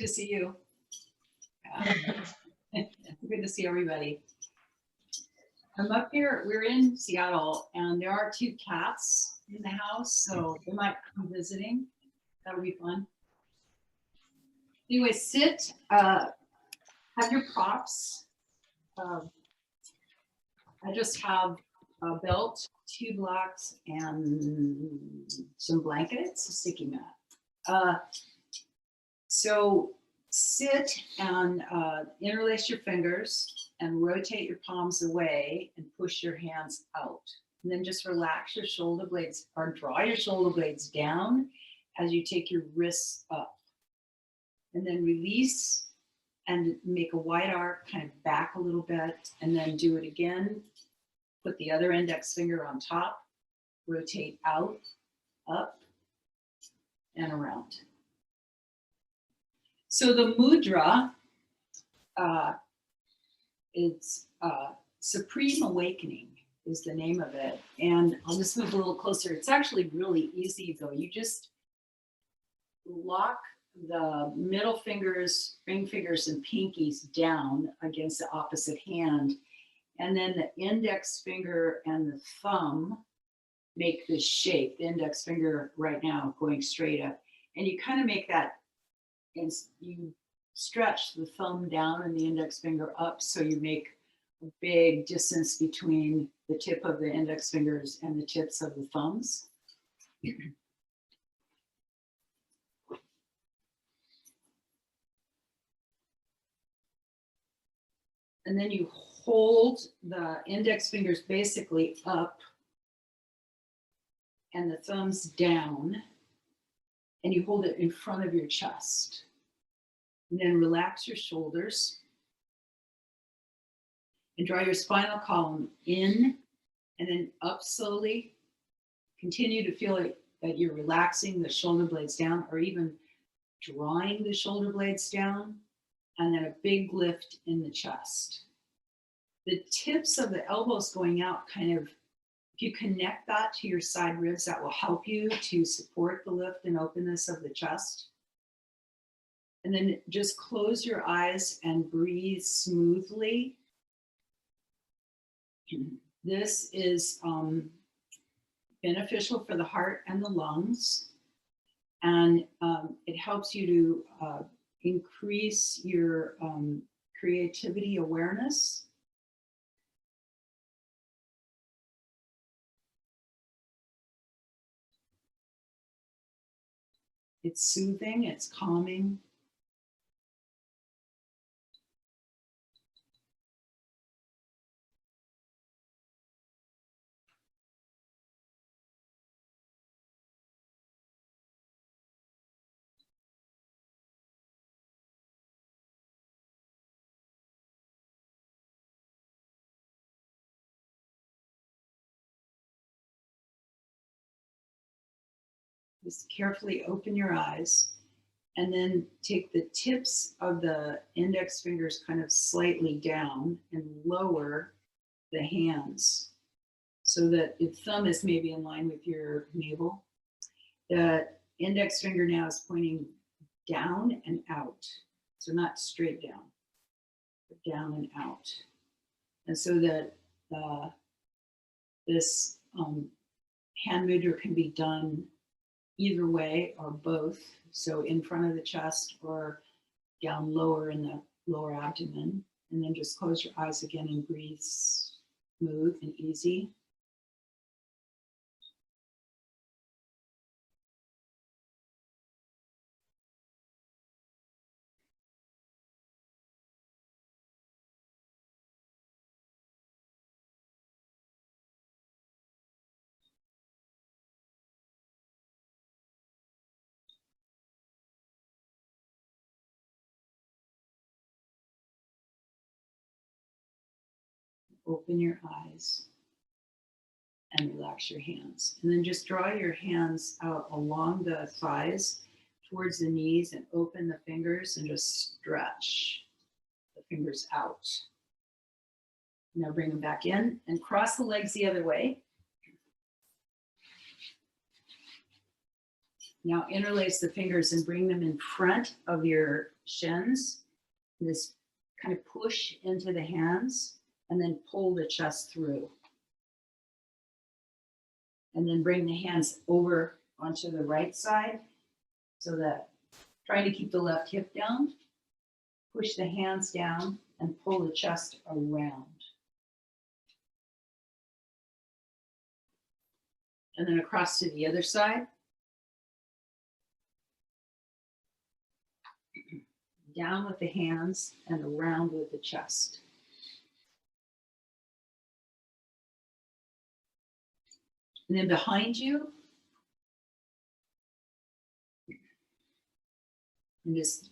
to see you. Good to see everybody. I'm up here, we're in Seattle, and there are 2 cats in the house, so they might come visiting. That'll be fun. Anyway, sit, have your props. I just have a belt, 2 blocks, and some blankets, a sticky mat. So sit and interlace your fingers and rotate your palms away and push your hands out. And then just relax your shoulder blades or draw your shoulder blades down as you take your wrists up. And then release and make a wide arc, kind of back a little bit, and then do it again. Put the other index finger on top, rotate out, up, and around. So the mudra, it's Supreme Awakening is the name of it. And I'll just move a little closer. It's actually really easy though. You just lock the middle fingers, ring fingers, and pinkies down against the opposite hand. And then the index finger and the thumb make this shape. The index finger right now going straight up. And you kind of make that, and you stretch the thumb down and the index finger up, so you make a big distance between the tip of the index fingers and the tips of the thumbs. And then you hold the index fingers basically up and the thumbs down, and you hold it in front of your chest. And then relax your shoulders and draw your spinal column in and then up slowly. Continue to feel it, that you're relaxing the shoulder blades down, or even drawing the shoulder blades down, and then a big lift in the chest. The tips of the elbows going out, kind of, if you connect that to your side ribs, that will help you to support the lift and openness of the chest. And then just close your eyes and breathe smoothly. This is beneficial for the heart and the lungs. And it helps you to increase your creativity awareness. It's soothing, it's calming. Just carefully open your eyes and then take the tips of the index fingers kind of slightly down and lower the hands so that the thumb is maybe in line with your navel. The index finger now is pointing down and out. So not straight down, but down and out. And so that this hand mudra can be done either way or both. So in front of the chest or down lower in the lower abdomen. And then just close your eyes again and breathe smooth and easy. Open your eyes and relax your hands. And then just draw your hands out along the thighs towards the knees and open the fingers and just stretch the fingers out. Now bring them back in and cross the legs the other way. Now interlace the fingers and bring them in front of your shins. This kind of push into the hands and then pull the chest through. And then bring the hands over onto the right side so that trying to keep the left hip down, push the hands down and pull the chest around. And then across to the other side. Down with the hands and around with the chest. And then behind you, and just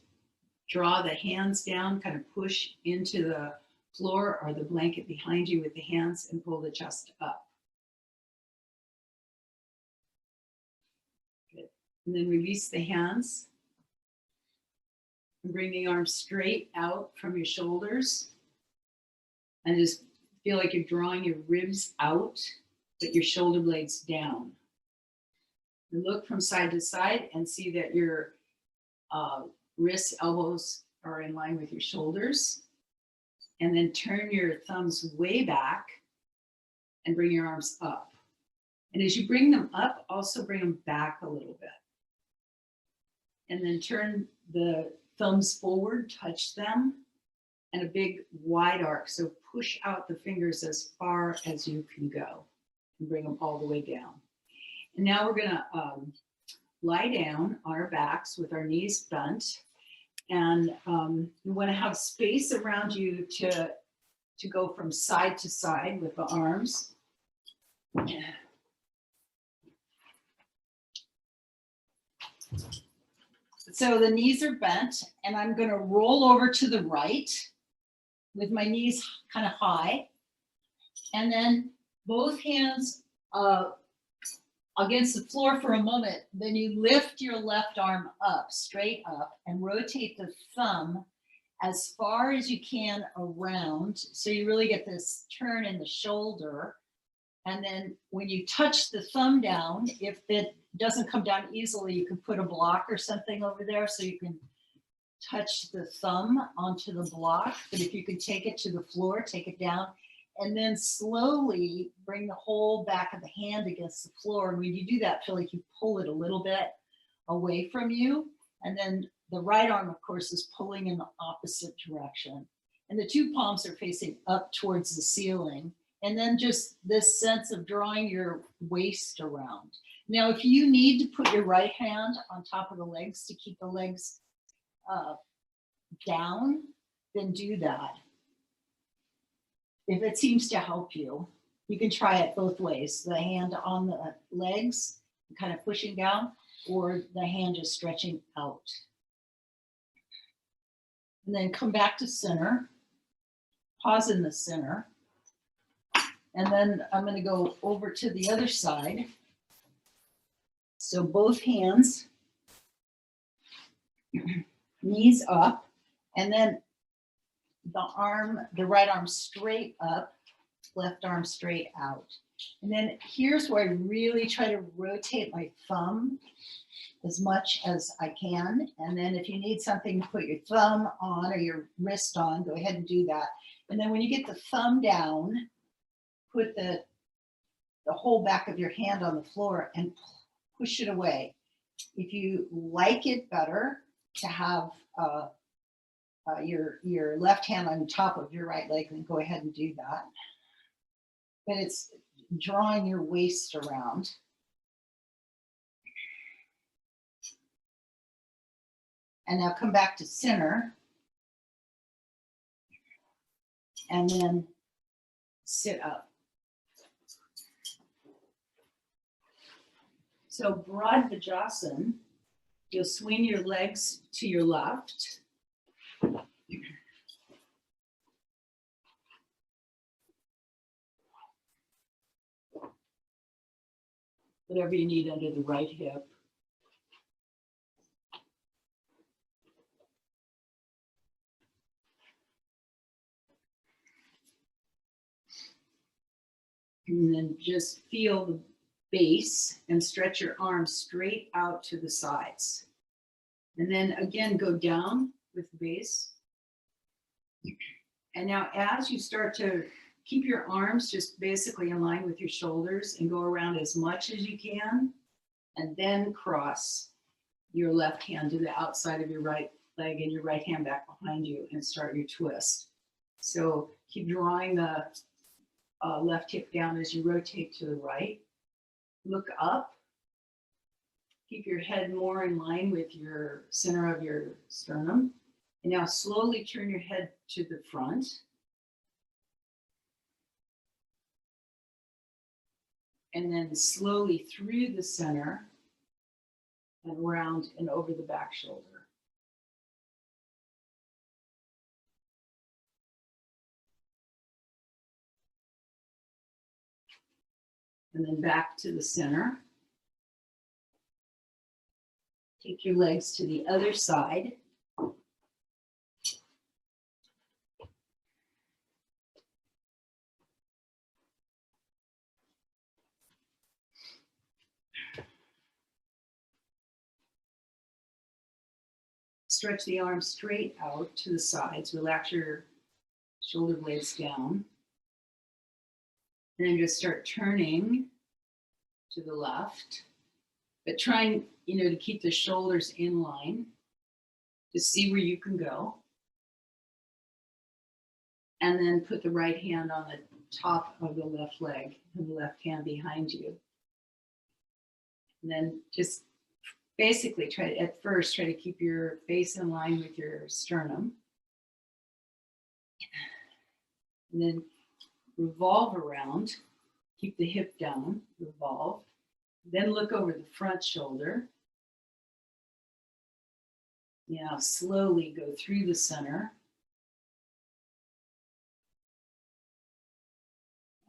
draw the hands down, kind of push into the floor or the blanket behind you with the hands and pull the chest up. Good. And then release the hands and bring the arms straight out from your shoulders and just feel like you're drawing your ribs out, but your shoulder blades down. And look from side to side and see that your wrists, elbows are in line with your shoulders. And then turn your thumbs way back and bring your arms up. And as you bring them up, also bring them back a little bit. And then turn the thumbs forward, touch them, and a big wide arc. So push out the fingers as far as you can go and bring them all the way down. And now we're gonna lie down on our backs with our knees bent. And you wanna have space around you to go from side to side with the arms. So the knees are bent and I'm gonna roll over to the right with my knees kind of high. And then both hands against the floor for a moment. Then you lift your left arm up, straight up, and rotate the thumb as far as you can around. So you really get this turn in the shoulder. And then when you touch the thumb down, if it doesn't come down easily, you can put a block or something over there so you can touch the thumb onto the block. But if you can take it to the floor, take it down, and then slowly bring the whole back of the hand against the floor. And when you do that, feel like you pull it a little bit away from you. And then the right arm, of course, is pulling in the opposite direction. And the two palms are facing up towards the ceiling. And then just this sense of drawing your waist around. Now, if you need to put your right hand on top of the legs to keep the legs down, then do that. If it seems to help you, you can try it both ways. The hand on the legs, kind of pushing down, or the hand just stretching out. And then come back to center, pause in the center. And then I'm going to go over to the other side. So both hands, knees up, and then the right arm straight up, left arm straight out. And then here's where I really try to rotate my thumb as much as I can. And then if you need something to put your thumb on or your wrist on, go ahead and do that. And then when you get the thumb down, put the whole back of your hand on the floor and push it away. If you like it better to have your left hand on top of your right leg, then go ahead and do that. But it's drawing your waist around. And now come back to center. And then sit up. So broad Vajrasan, you'll swing your legs to your left. Whatever you need under the right hip. And then just feel base and stretch your arms straight out to the sides. And then again, go down with the base. And now as you start to keep your arms just basically in line with your shoulders and go around as much as you can, and then cross your left hand to the outside of your right leg and your right hand back behind you and start your twist. So keep drawing the left hip down as you rotate to the right. Look up. Keep your head more in line with your center of your sternum. And now slowly turn your head to the front. And then slowly through the center and around and over the back shoulder. And then back to the center. Take your legs to the other side. Stretch the arms straight out to the sides. Relax your shoulder blades down. And then just start turning to the left. But trying, to keep the shoulders in line to see where you can go. And then put the right hand on the top of the left leg and the left hand behind you. And then just basically try to keep your face in line with your sternum. And then revolve around, keep the hip down, revolve. Then look over the front shoulder. Now slowly go through the center.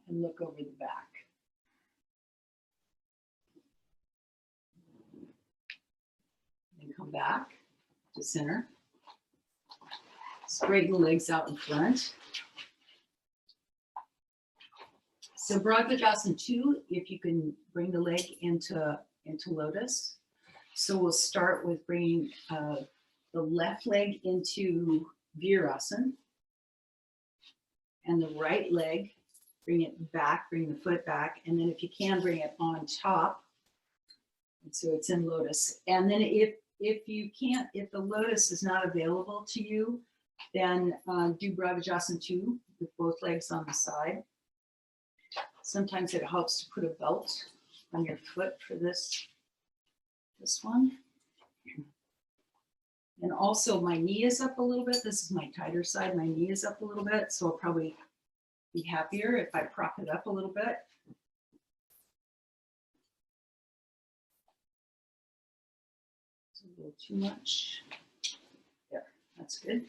And look over the back. And come back to center. Straighten the legs out in front. So Bhagavajasana 2, if you can bring the leg into lotus. So we'll start with bringing the left leg into Virasana. And the right leg, bring it back, bring the foot back. And then if you can, bring it on top. And so it's in lotus. And then if you can't, if the lotus is not available to you, then do Bhagavajasana 2 with both legs on the side. Sometimes it helps to put a belt on your foot for this one. And also my knee is up a little bit. This is my tighter side. My knee is up a little bit. So I'll probably be happier if I prop it up a little bit. It's a little too much. There, that's good.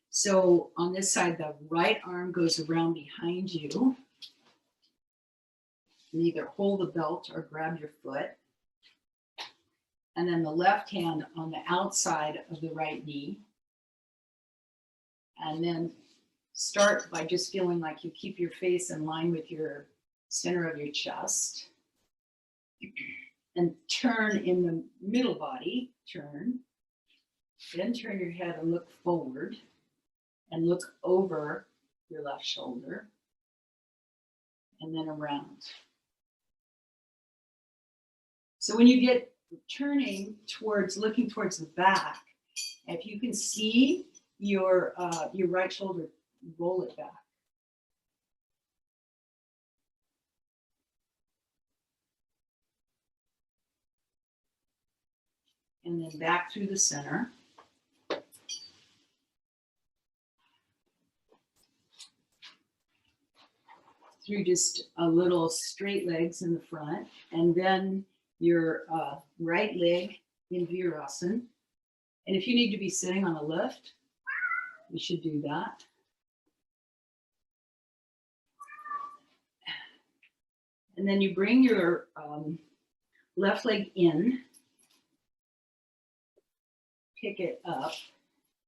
So on this side, the right arm goes around behind you. And either hold the belt or grab your foot. And then the left hand on the outside of the right knee. And then start by just feeling like you keep your face in line with your center of your chest. And turn in the middle body, turn. Then turn your head and look forward. And look over your left shoulder. And then around. So when you get turning towards, looking towards the back, if you can see your right shoulder, roll it back. And then back through the center. Through just a little straight legs in the front, and then your right leg in Virasana. And if you need to be sitting on a lift, you should do that. And then you bring your left leg in, pick it up,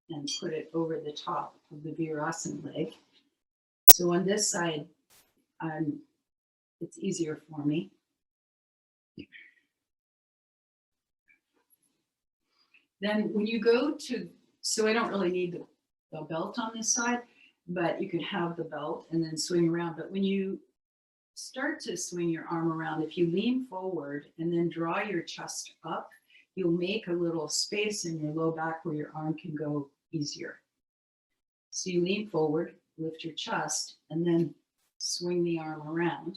and put it over the top of the Virasana leg. So on this side, it's easier for me. Then when you go to, so I don't really need the belt on this side, but you could have the belt and then swing around. But when you start to swing your arm around, if you lean forward and then draw your chest up, you'll make a little space in your low back where your arm can go easier. So you lean forward, lift your chest, and then swing the arm around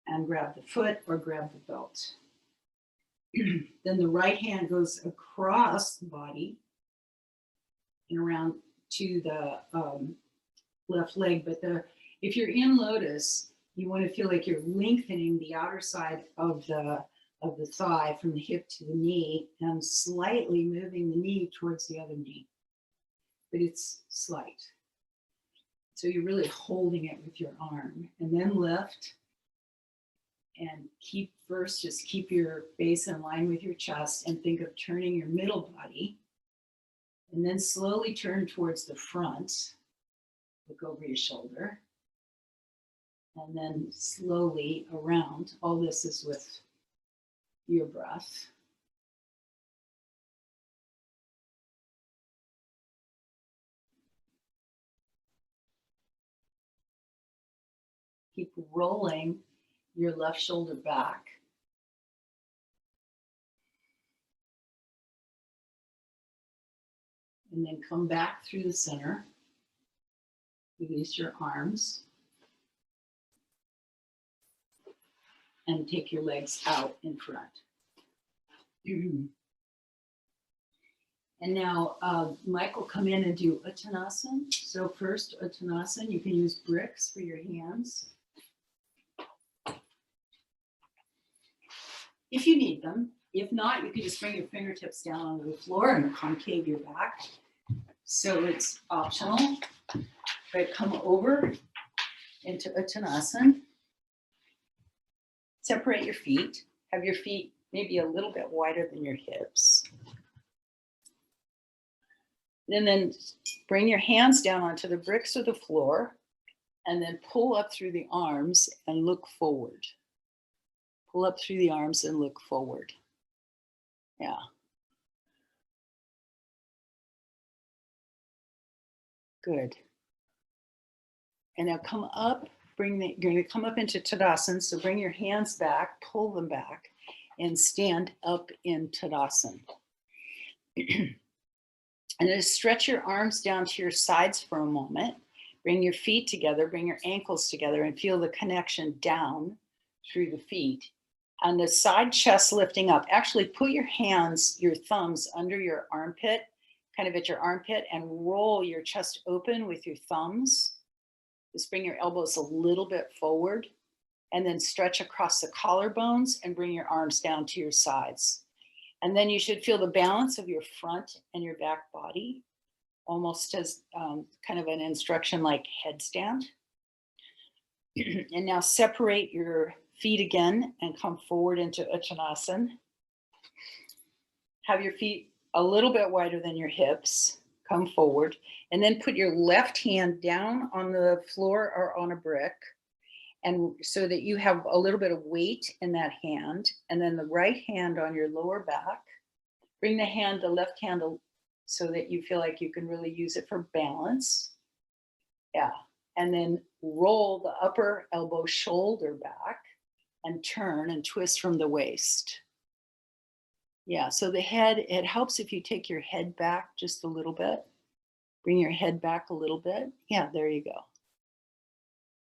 and grab the foot or grab the belt. Then the right hand goes across the body and around to the left leg. But if you're in lotus, you want to feel like you're lengthening the outer side of the thigh from the hip to the knee and slightly moving the knee towards the other knee. But it's slight. So you're really holding it with your arm, and then lift and just keep your base in line with your chest and think of turning your middle body, and then slowly turn towards the front, look over your shoulder, and then slowly around. All this is with your breath. Keep rolling your left shoulder back. And then come back through the center. Release your arms. And take your legs out in front. And now Mike will come in and do Uttanasana. So first Uttanasana, you can use bricks for your hands, if you need them. If not, you can just bring your fingertips down onto the floor and concave your back. So it's optional. But come over into Uttanasana. Separate your feet. Have your feet maybe a little bit wider than your hips. And then bring your hands down onto the bricks or the floor, and then pull up through the arms and look forward. Pull up through the arms and look forward. Yeah. Good. And now come up, you're going to come up into Tadasana. So bring your hands back, pull them back, and stand up in Tadasana. And then stretch your arms down to your sides for a moment. Bring your feet together, bring your ankles together, and feel the connection down through the feet. On the side chest lifting up, actually put your hands, your thumbs under your armpit, kind of at your armpit, and roll your chest open with your thumbs. Just bring your elbows a little bit forward, and then stretch across the collarbones and bring your arms down to your sides. And then you should feel the balance of your front and your back body, almost as kind of an instruction like headstand. And now separate your feet again and come forward into Uttanasana. Have your feet a little bit wider than your hips. Come forward, and then put your left hand down on the floor or on a brick, and so that you have a little bit of weight in that hand, and then the right hand on your lower back. Bring the left hand so that you feel like you can really use it for balance. Yeah, and then roll the upper elbow shoulder back and turn and twist from the waist. Yeah, so the head, it helps if you take your head back just a little bit. Bring your head back a little bit. Yeah, there you go.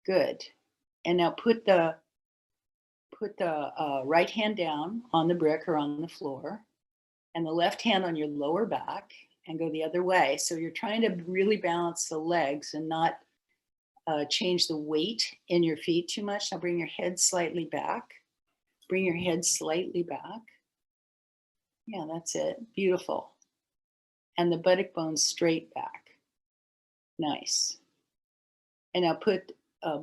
Good. And now put the right hand down on the brick or on the floor, and the left hand on your lower back, and go the other way. So you're trying to really balance the legs and not change the weight in your feet too much. Now bring your head slightly back. Bring your head slightly back. Yeah, that's it. Beautiful. And the buttock bones straight back. Nice. And now put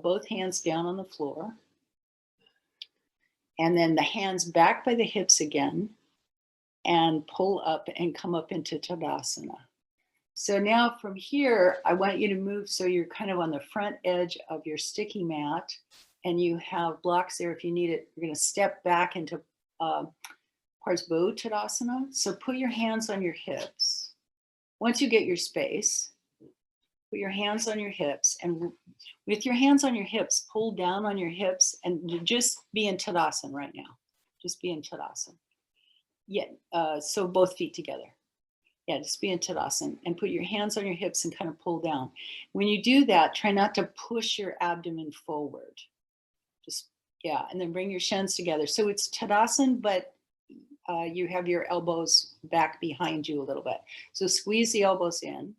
both hands down on the floor. And then the hands back by the hips again. And pull up and come up into Tadasana. So now from here, I want you to move so you're kind of on the front edge of your sticky mat and you have blocks there if you need it. You're going to step back into Parsvo Tadasana. So put your hands on your hips. Once you get your space, put your hands on your hips, and with your hands on your hips, pull down on your hips and just be in Tadasana right now. Just be in Tadasana. Yeah, so both feet together. Yeah, just be in Tadasana and put your hands on your hips and kind of pull down. When you do that, try not to push your abdomen forward. Just, yeah, and then bring your shins together. So it's Tadasana, but you have your elbows back behind you a little bit. So squeeze the elbows in.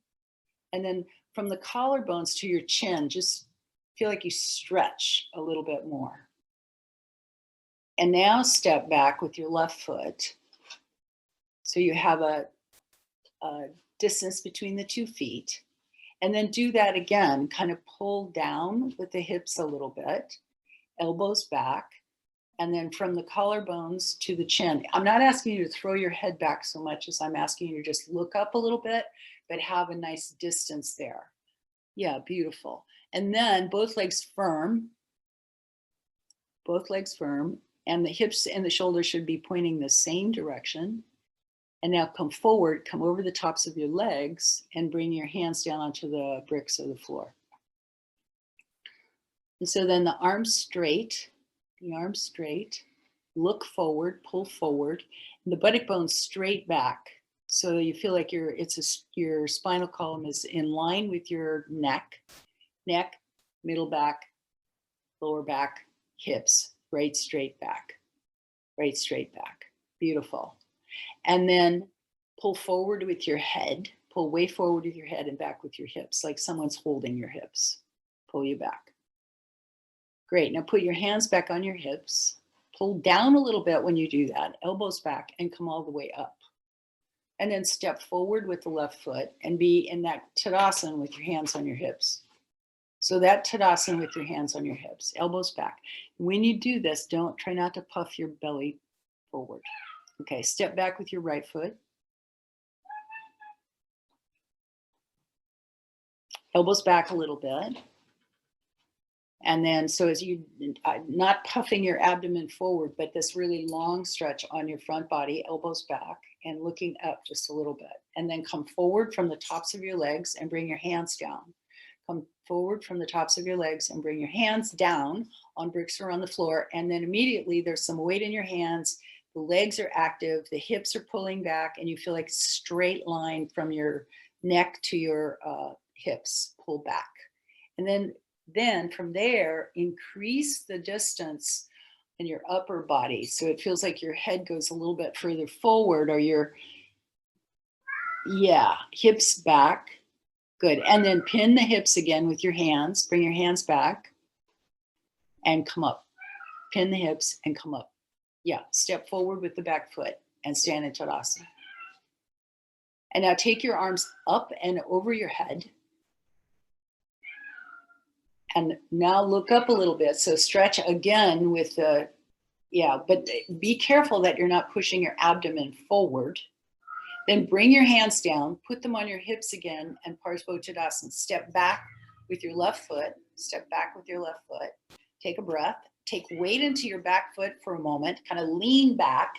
And then from the collarbones to your chin, just feel like you stretch a little bit more. And now step back with your left foot. So you have a distance between the 2 feet. And then do that again, kind of pull down with the hips a little bit, elbows back, and then from the collarbones to the chin. I'm not asking you to throw your head back so much as I'm asking you to just look up a little bit, but have a nice distance there. Yeah, beautiful. And then both legs firm, and the hips and the shoulders should be pointing the same direction. And now come forward, come over the tops of your legs and bring your hands down onto the bricks of the floor. And so then the arms straight, look forward, pull forward, and the buttock bones straight back. So you feel like your spinal column is in line with your neck, middle back, lower back, hips, right straight back. Beautiful. And then pull forward with your head, pull way forward with your head and back with your hips, like someone's holding your hips. Pull you back. Great. Now put your hands back on your hips. Pull down a little bit when you do that, elbows back, and come all the way up. And then step forward with the left foot and be in that Tadasana with your hands on your hips. So that Tadasana with your hands on your hips, elbows back. When you do this, try not to puff your belly forward. Okay, step back with your right foot. Elbows back a little bit. And then, so as you, not puffing your abdomen forward, but this really long stretch on your front body, elbows back and looking up just a little bit. And then come forward from the tops of your legs and bring your hands down. Come forward from the tops of your legs and bring your hands down on bricks or on the floor. And then immediately there's some weight in your hands. The legs are active, the hips are pulling back, and you feel like straight line from your neck to your hips pull back. And then from there, increase the distance in your upper body. So it feels like your head goes a little bit further forward, or hips back. Good. And then pin the hips again with your hands. Bring your hands back and come up. Pin the hips and come up. Yeah, step forward with the back foot and stand in Tadasana. And now take your arms up and over your head. And now look up a little bit. So stretch again with the, but be careful that you're not pushing your abdomen forward. Then bring your hands down, put them on your hips again, and Parsvo Tadasana. Step back with your left foot. Step back with your left foot. Take a breath. Take weight into your back foot for a moment. Kind of lean back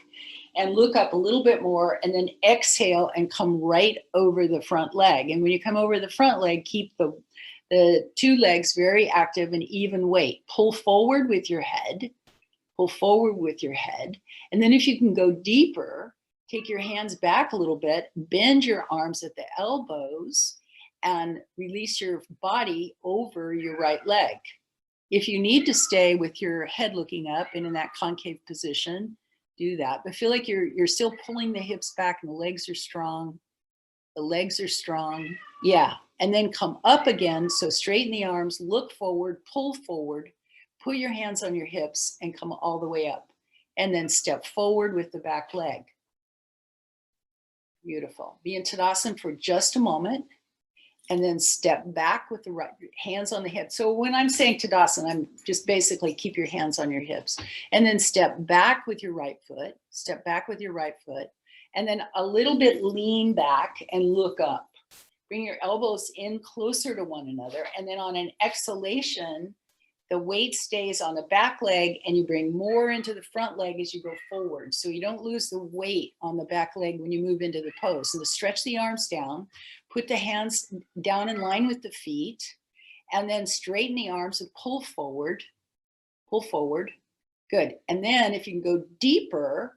and look up a little bit more, and then exhale and come right over the front leg. And when you come over the front leg, keep the 2 legs very active and even weight. Pull forward with your head. Pull forward with your head. And then if you can go deeper, take your hands back a little bit, bend your arms at the elbows, and release your body over your right leg. If you need to stay with your head looking up and in that concave position, do that. But feel like you're still pulling the hips back and the legs are strong. The legs are strong. Yeah. And then come up again. So straighten the arms, look forward, pull forward, put your hands on your hips and come all the way up. And then step forward with the back leg. Beautiful. Be in Tadasana for just a moment. And then step back with the right hands on the hips. So when I'm saying Tadasana, I'm just basically keep your hands on your hips. And then step back with your right foot. Step back with your right foot. And then a little bit lean back and look up. Bring your elbows in closer to one another. And then on an exhalation, the weight stays on the back leg and you bring more into the front leg as you go forward. So you don't lose the weight on the back leg when you move into the pose. So stretch the arms down, put the hands down in line with the feet, and then straighten the arms and pull forward. Pull forward. Good. And then if you can go deeper,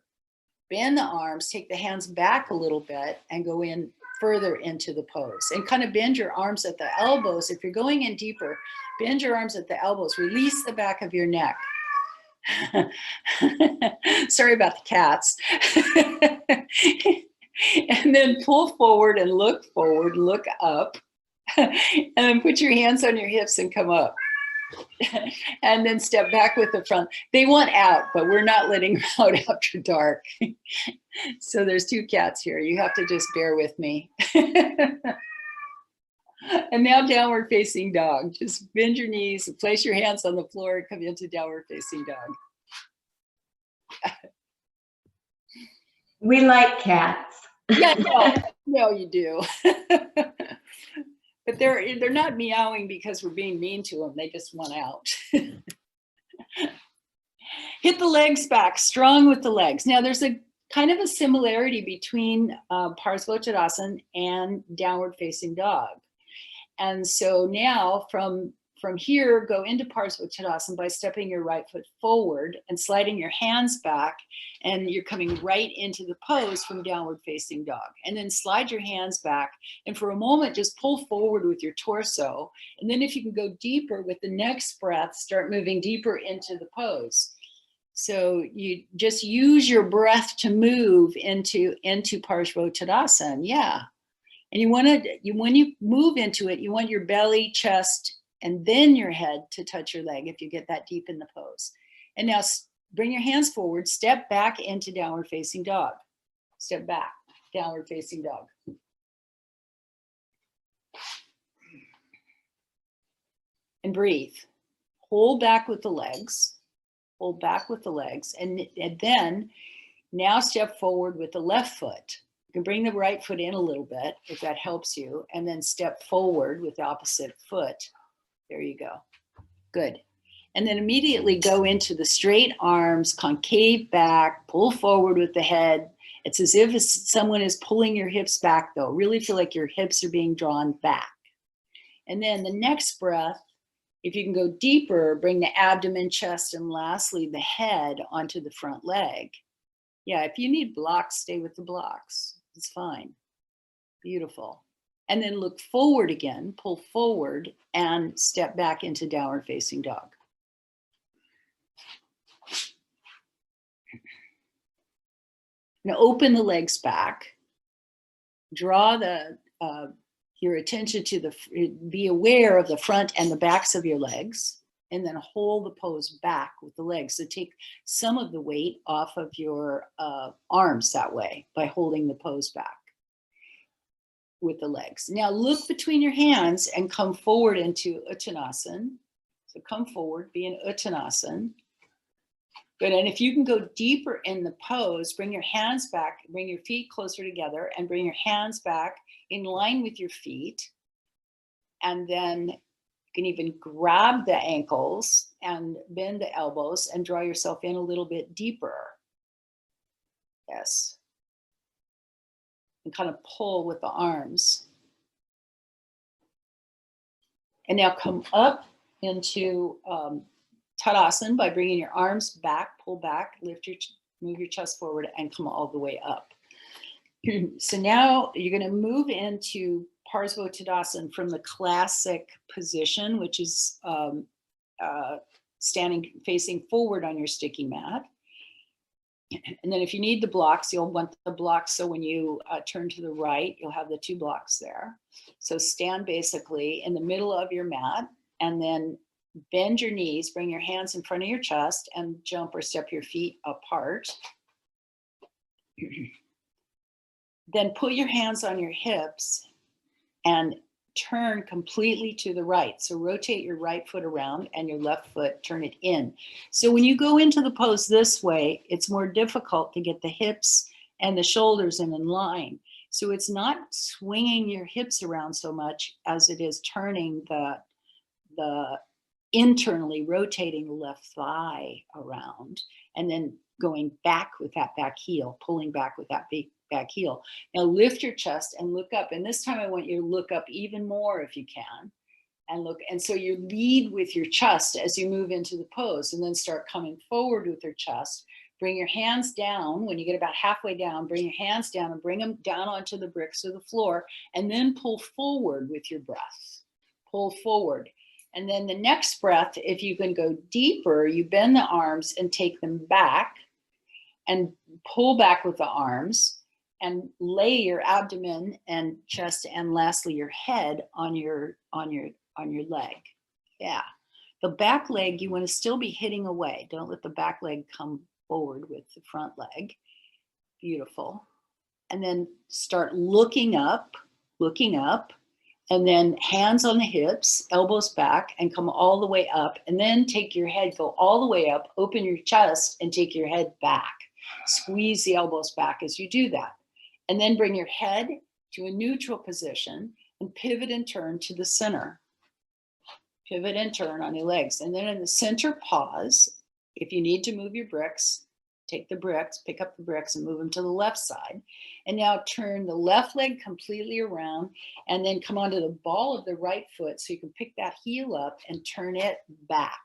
bend the arms, take the hands back a little bit and go in further into the pose, and kind of bend your arms at the elbows. If you're going in deeper, bend your arms at the elbows, release the back of your neck. Sorry about the cats. And then pull forward and look forward, look up, and then put your hands on your hips and come up. And then step back with the front. They want out, but we're not letting them out after dark. So there's two cats here. You have to just bear with me. And now downward facing dog. Just bend your knees, place your hands on the floor, and come into downward facing dog. We like cats. Yeah, no, you do. But they're not meowing because we're being mean to them. They just want out. Hit the legs back, strong with the legs. Now there's a kind of a similarity between Parsvottanasana and downward facing dog. And so now from here, go into Parsvottanasana by stepping your right foot forward and sliding your hands back, and you're coming right into the pose from downward facing dog. And then slide your hands back, and for a moment, just pull forward with your torso. And then if you can go deeper with the next breath, start moving deeper into the pose. So you just use your breath to move into Parsvottanasana. Yeah. And you want to, when you move into it, you want your belly, chest, and then your head to touch your leg if you get that deep in the pose. And now bring your hands forward, step back into downward facing dog. Step back, downward facing dog. And breathe. Hold back with the legs. Hold back with the legs. And then now step forward with the left foot. You can bring the right foot in a little bit if that helps you, and then step forward with the opposite foot. There you go. Good. And then immediately go into the straight arms, concave back, pull forward with the head. It's as if someone is pulling your hips back though. Really feel like your hips are being drawn back. And then the next breath, if you can go deeper, bring the abdomen, chest, and lastly the head onto the front leg. Yeah, if you need blocks, stay with the blocks. It's fine. Beautiful. And then look forward again, pull forward, and step back into downward facing dog. Now open the legs back. Draw your attention to be aware of the front and the backs of your legs, and then hold the pose back with the legs. So take some of the weight off of your arms that way by holding the pose back with the legs. Now look between your hands and come forward into Uttanasana. So come forward, be in Uttanasana. Good, and if you can go deeper in the pose, bring your hands back, bring your feet closer together, and bring your hands back in line with your feet. And then you can even grab the ankles and bend the elbows and draw yourself in a little bit deeper. Yes. And kind of pull with the arms. And now come up into Tadasana by bringing your arms back, pull back, move your chest forward, and come all the way up. So now you're going to move into Parsvottanasana from the classic position, which is standing facing forward on your sticky mat. And then if you need the blocks, you'll want the blocks. So when you turn to the right, you'll have the two blocks there. So stand basically in the middle of your mat, and then bend your knees, bring your hands in front of your chest, and jump or step your feet apart. Then put your hands on your hips and turn completely to the right. So rotate your right foot around and your left foot, turn it in. So when you go into the pose this way, it's more difficult to get the hips and the shoulders in line. So it's not swinging your hips around so much as it is turning the internally rotating the left thigh around and then going back with that back heel, pulling back with that back heel. Now lift your chest and look up. And this time I want you to look up even more if you can. And look, and so you lead with your chest as you move into the pose, and then start coming forward with your chest. Bring your hands down. When you get about halfway down, bring your hands down and bring them down onto the bricks or the floor, and then pull forward with your breath. Pull forward. And then the next breath, if you can go deeper, you bend the arms and take them back and pull back with the arms and lay your abdomen and chest and lastly your head on your leg. Yeah. The back leg, you want to still be hitting away. Don't let the back leg come forward with the front leg. Beautiful. And then start looking up, and then hands on the hips, elbows back, and come all the way up. And then take your head, go all the way up, open your chest, and take your head back. Squeeze the elbows back as you do that. And then bring your head to a neutral position and pivot and turn to the center. Pivot and turn on your legs. And then in the center, pause. If you need to move your bricks, take the bricks, pick up the bricks and move them to the left side. And now turn the left leg completely around and then come onto the ball of the right foot so you can pick that heel up and turn it back.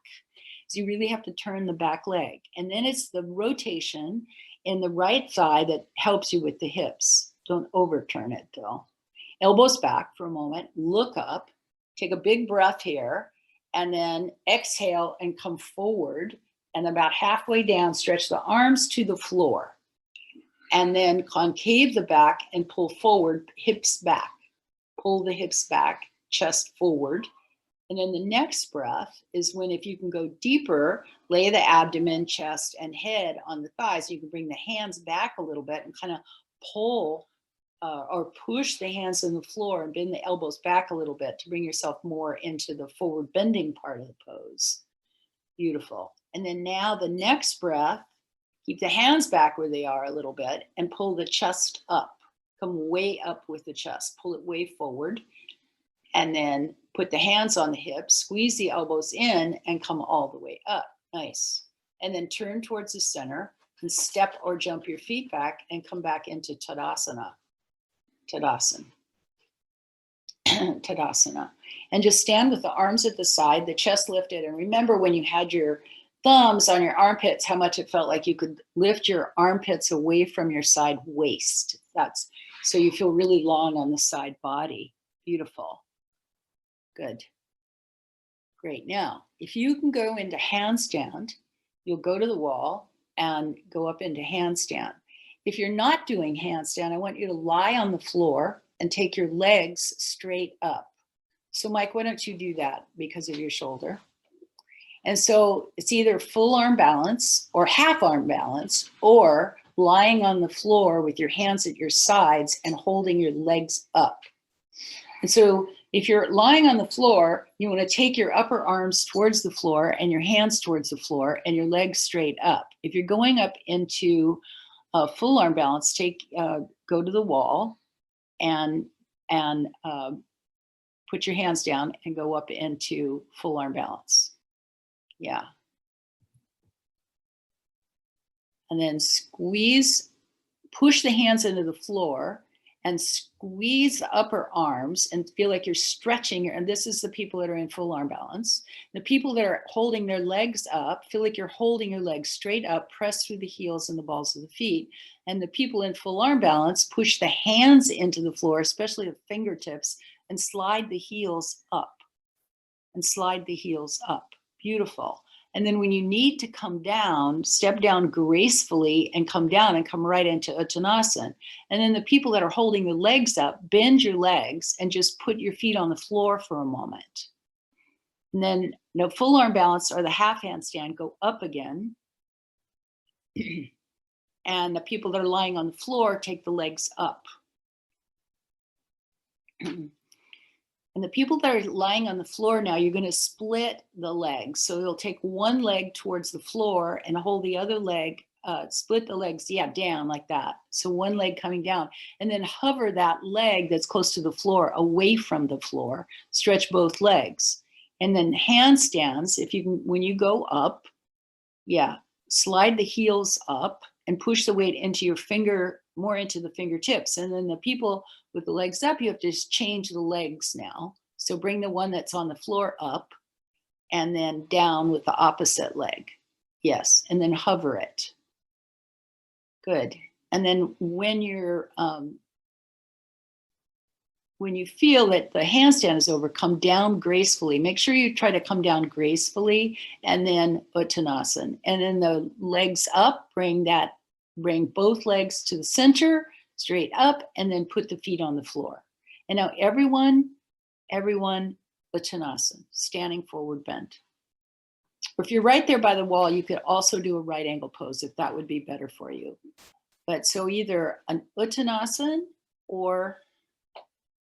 So you really have to turn the back leg. And then it's the rotation in the right thigh that helps you with the hips. Don't overturn it though. Elbows back for a moment, look up, take a big breath here, and then exhale and come forward. And about halfway down, stretch the arms to the floor. And then concave the back and pull forward, hips back. Pull the hips back, chest forward. And then the next breath is when, if you can go deeper, lay the abdomen, chest, and head on the thighs. You can bring the hands back a little bit and kind of pull or push the hands on the floor and bend the elbows back a little bit to bring yourself more into the forward bending part of the pose. Beautiful. And then now the next breath, keep the hands back where they are a little bit and pull the chest up. Come way up with the chest, pull it way forward. And then put the hands on the hips, squeeze the elbows in and come all the way up. Nice. And then turn towards the center and step or jump your feet back and come back into Tadasana. Tadasana. Tadasana. And just stand with the arms at the side, the chest lifted. And remember when you had your thumbs on your armpits, how much it felt like you could lift your armpits away from your side waist. That's so you feel really long on the side body. Beautiful. Good. Great. Now, if you can go into handstand, you'll go to the wall and go up into handstand. If you're not doing handstand, I want you to lie on the floor and take your legs straight up. So Mike, why don't you do that because of your shoulder? And so it's either full arm balance or half arm balance, or lying on the floor with your hands at your sides and holding your legs up. And so if you're lying on the floor, you want to take your upper arms towards the floor and your hands towards the floor and your legs straight up. If you're going up into full arm balance, go to the wall and put your hands down and go up into full arm balance. Yeah. And then squeeze, push the hands into the floor and squeeze the upper arms and feel like you're stretching. And this is the people that are in full arm balance. The people that are holding their legs up, feel like you're holding your legs straight up, press through the heels and the balls of the feet. And the people in full arm balance, push the hands into the floor, especially the fingertips, and slide the heels up. And slide the heels up. Beautiful. And then when you need to come down, step down gracefully and come down and come right into Uttanasana. And then the people that are holding the legs up, bend your legs and just put your feet on the floor for a moment. And then no full arm balance or the half handstand, go up again. And the people that are lying on the floor, take the legs up. And the people that are lying on the floor now, you're going to split the legs. So you'll take one leg towards the floor and hold the other leg split the legs, yeah, down like that. So one leg coming down, and then hover that leg that's close to the floor away from the floor. Stretch both legs. And then handstands, if you can, when you go up, yeah, slide the heels up and push the weight into your finger, more into the fingertips. And then the people with the legs up, you have to just change the legs now. So bring the one that's on the floor up and then down with the opposite leg. Yes, and then hover it. Good. And then when you feel that the handstand is over, come down gracefully. Make sure you try to come down gracefully, and then Uttanasana. And then the legs up, bring both legs to the center, straight up, and then put the feet on the floor. And now everyone, Uttanasana, standing forward bent. If you're right there by the wall, you could also do a right angle pose if that would be better for you. But so either an Uttanasana or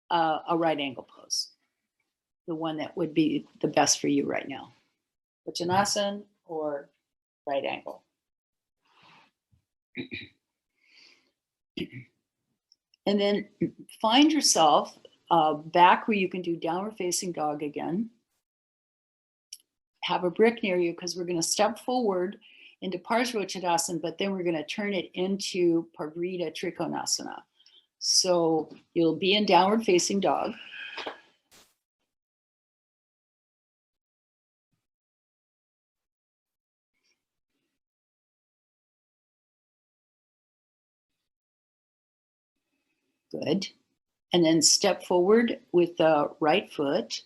a right angle pose, the one that would be the best for you right now. Uttanasana or right angle. And then find yourself back where you can do downward facing dog again. Have a brick near you because we're going to step forward into Parsvottanasana, but then we're going to turn it into Parivrtta Trikonasana. So you'll be in downward facing dog. Good. And then step forward with the right foot.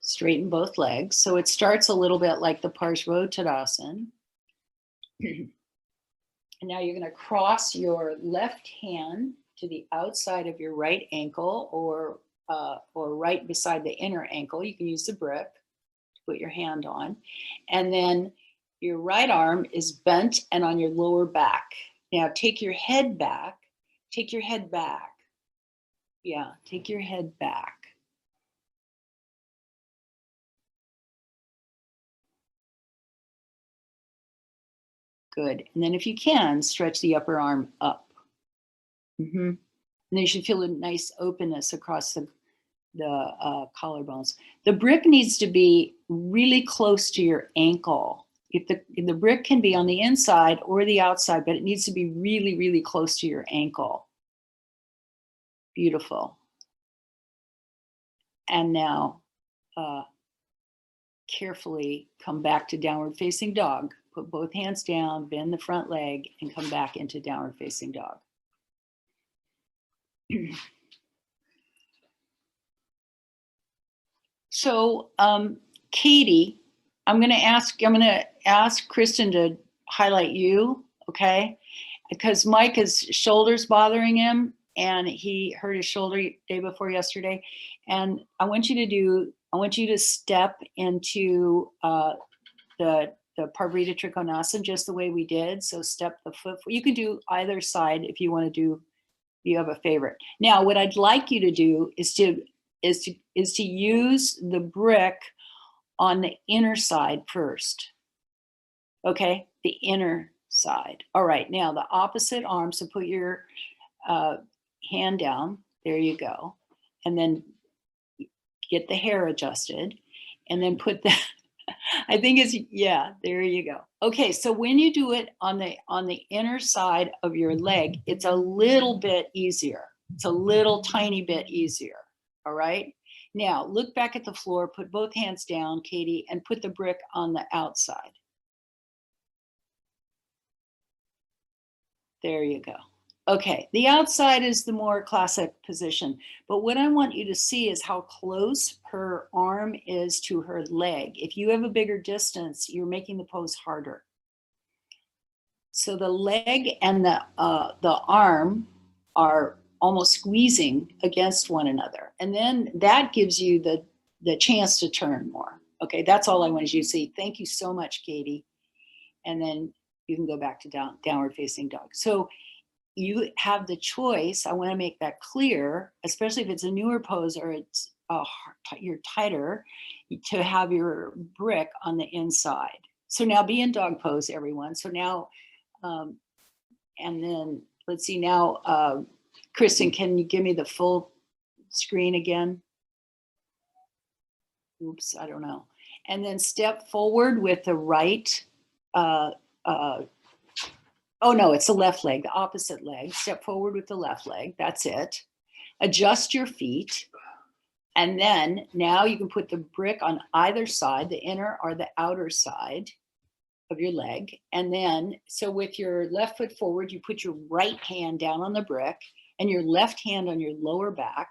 Straighten both legs. So it starts a little bit like the Parsvottanasana. And now you're going to cross your left hand to the outside of your right ankle or right beside the inner ankle. You can use the brick to put your hand on. And then your right arm is bent and on your lower back. Now take your head back. Take your head back. Yeah, take your head back. Good. And then if you can, stretch the upper arm up. Mm-hmm. And then you should feel a nice openness across the collarbones. The brick needs to be really close to your ankle. If the brick can be on the inside or the outside, but it needs to be really, really close to your ankle. Beautiful. And now carefully come back to downward facing dog. Put both hands down, bend the front leg, and come back into downward facing dog. So, Katie, I'm going to ask Kristen to highlight you, okay? Because Mike has shoulders bothering him, and he hurt his shoulder day before yesterday. And I want you to step into the Parivrtta Trikonasana just the way we did. So step the foot. You can do either side if you want to do. You have a favorite. Now, what I'd like you to do is to use the brick on the inner side first. Okay, the inner side. All right. Now the opposite arm. So put your hand down. There you go, and then get the hair adjusted, and then put the. I think it's, yeah, there you go. Okay, so when you do it on the inner side of your leg, it's a little bit easier. It's a little tiny bit easier. All right. Now look back at the floor, put both hands down, Katie, and put the brick on the outside. There you go. Okay, the outside is the more classic position, but what I want you to see is how close her arm is to her leg. If you have a bigger distance, you're making the pose harder. So the leg and the arm are almost squeezing against one another, and then that gives you the chance to turn more. Okay, that's all I wanted you to see. Thank you so much, Katie. And then you can go back to downward facing dog. So you have the choice. I want to make that clear, especially if it's a newer pose or it's you're tighter to have your brick on the inside. So now be in dog pose, everyone. So now, and then let's see now, Kristen, can you give me the full screen again? Oops, I don't know. And then step forward with the right, oh no, it's the left leg, the opposite leg. Step forward with the left leg, that's it. Adjust your feet. And then now you can put the brick on either side, the inner or the outer side of your leg. And then, so with your left foot forward, you put your right hand down on the brick and your left hand on your lower back.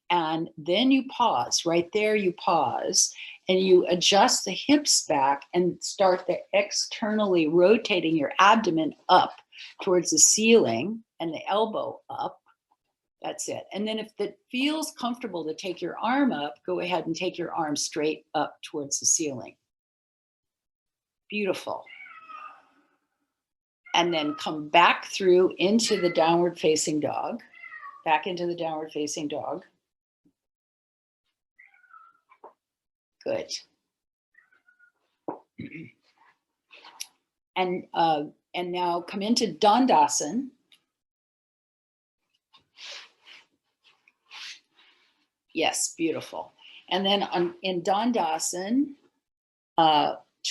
And then you pause, right there you pause, and you adjust the hips back and start the externally rotating your abdomen up towards the ceiling and the elbow up. That's it. And then if it feels comfortable to take your arm up, go ahead and take your arm straight up towards the ceiling. Beautiful. And then come back through into the downward facing dog, back into the downward facing dog. Good. And now come into Dandasana. Yes, beautiful. And then in Dandasana,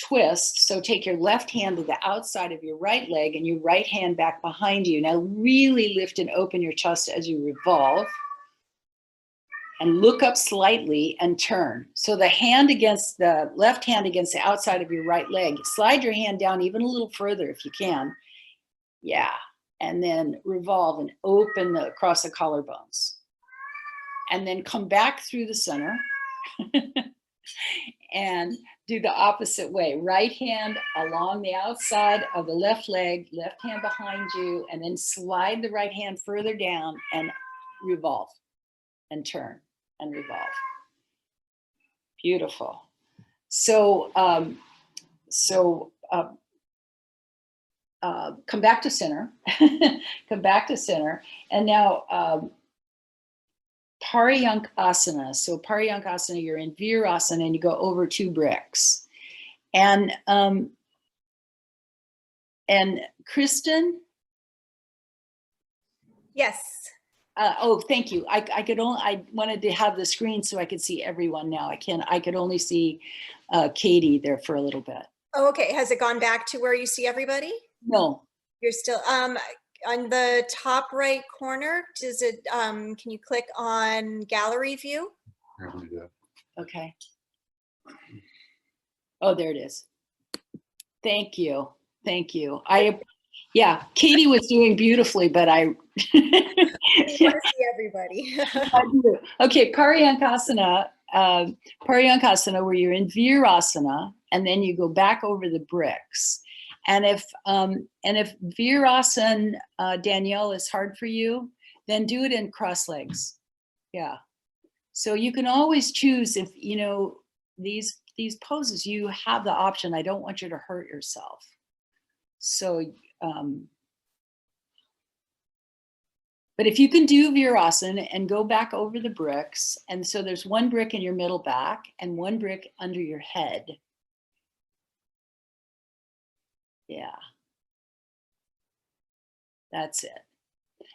twist. So take your left hand to the outside of your right leg and your right hand back behind you. Now really lift and open your chest as you revolve. And look up slightly and turn. So the hand against the left hand against the outside of your right leg. Slide your hand down even a little further if you can. Yeah. And then revolve and open across the collarbones. And then come back through the center and do the opposite way. Right hand along the outside of the left leg, left hand behind you, and then slide the right hand further down and revolve and turn and revolve. Beautiful. So, come back to center, come back to center. And now Paryankasana. So Paryankasana, you're in Virasana and you go over 2 bricks. And Kristen? Yes. Oh, thank you. I wanted to have the screen so I could see everyone now. I could only see Katie there for a little bit. Oh, okay. Has it gone back to where you see everybody? No. You're still on the top right corner. Does it can you click on gallery view? Okay. Oh, there it is. Thank you. Thank you. Yeah, Katie was doing beautifully, but I You want to see everybody. I do. Okay, Paryankasana, where you're in Virasana, and then you go back over the bricks. And if Virasana, Danielle, is hard for you, then do it in cross legs. Yeah. So you can always choose if, you know, these poses, you have the option. I don't want you to hurt yourself. So, but if you can do Virasana and go back over the bricks, and so there's 1 brick in your middle back and 1 brick under your head. Yeah. That's it.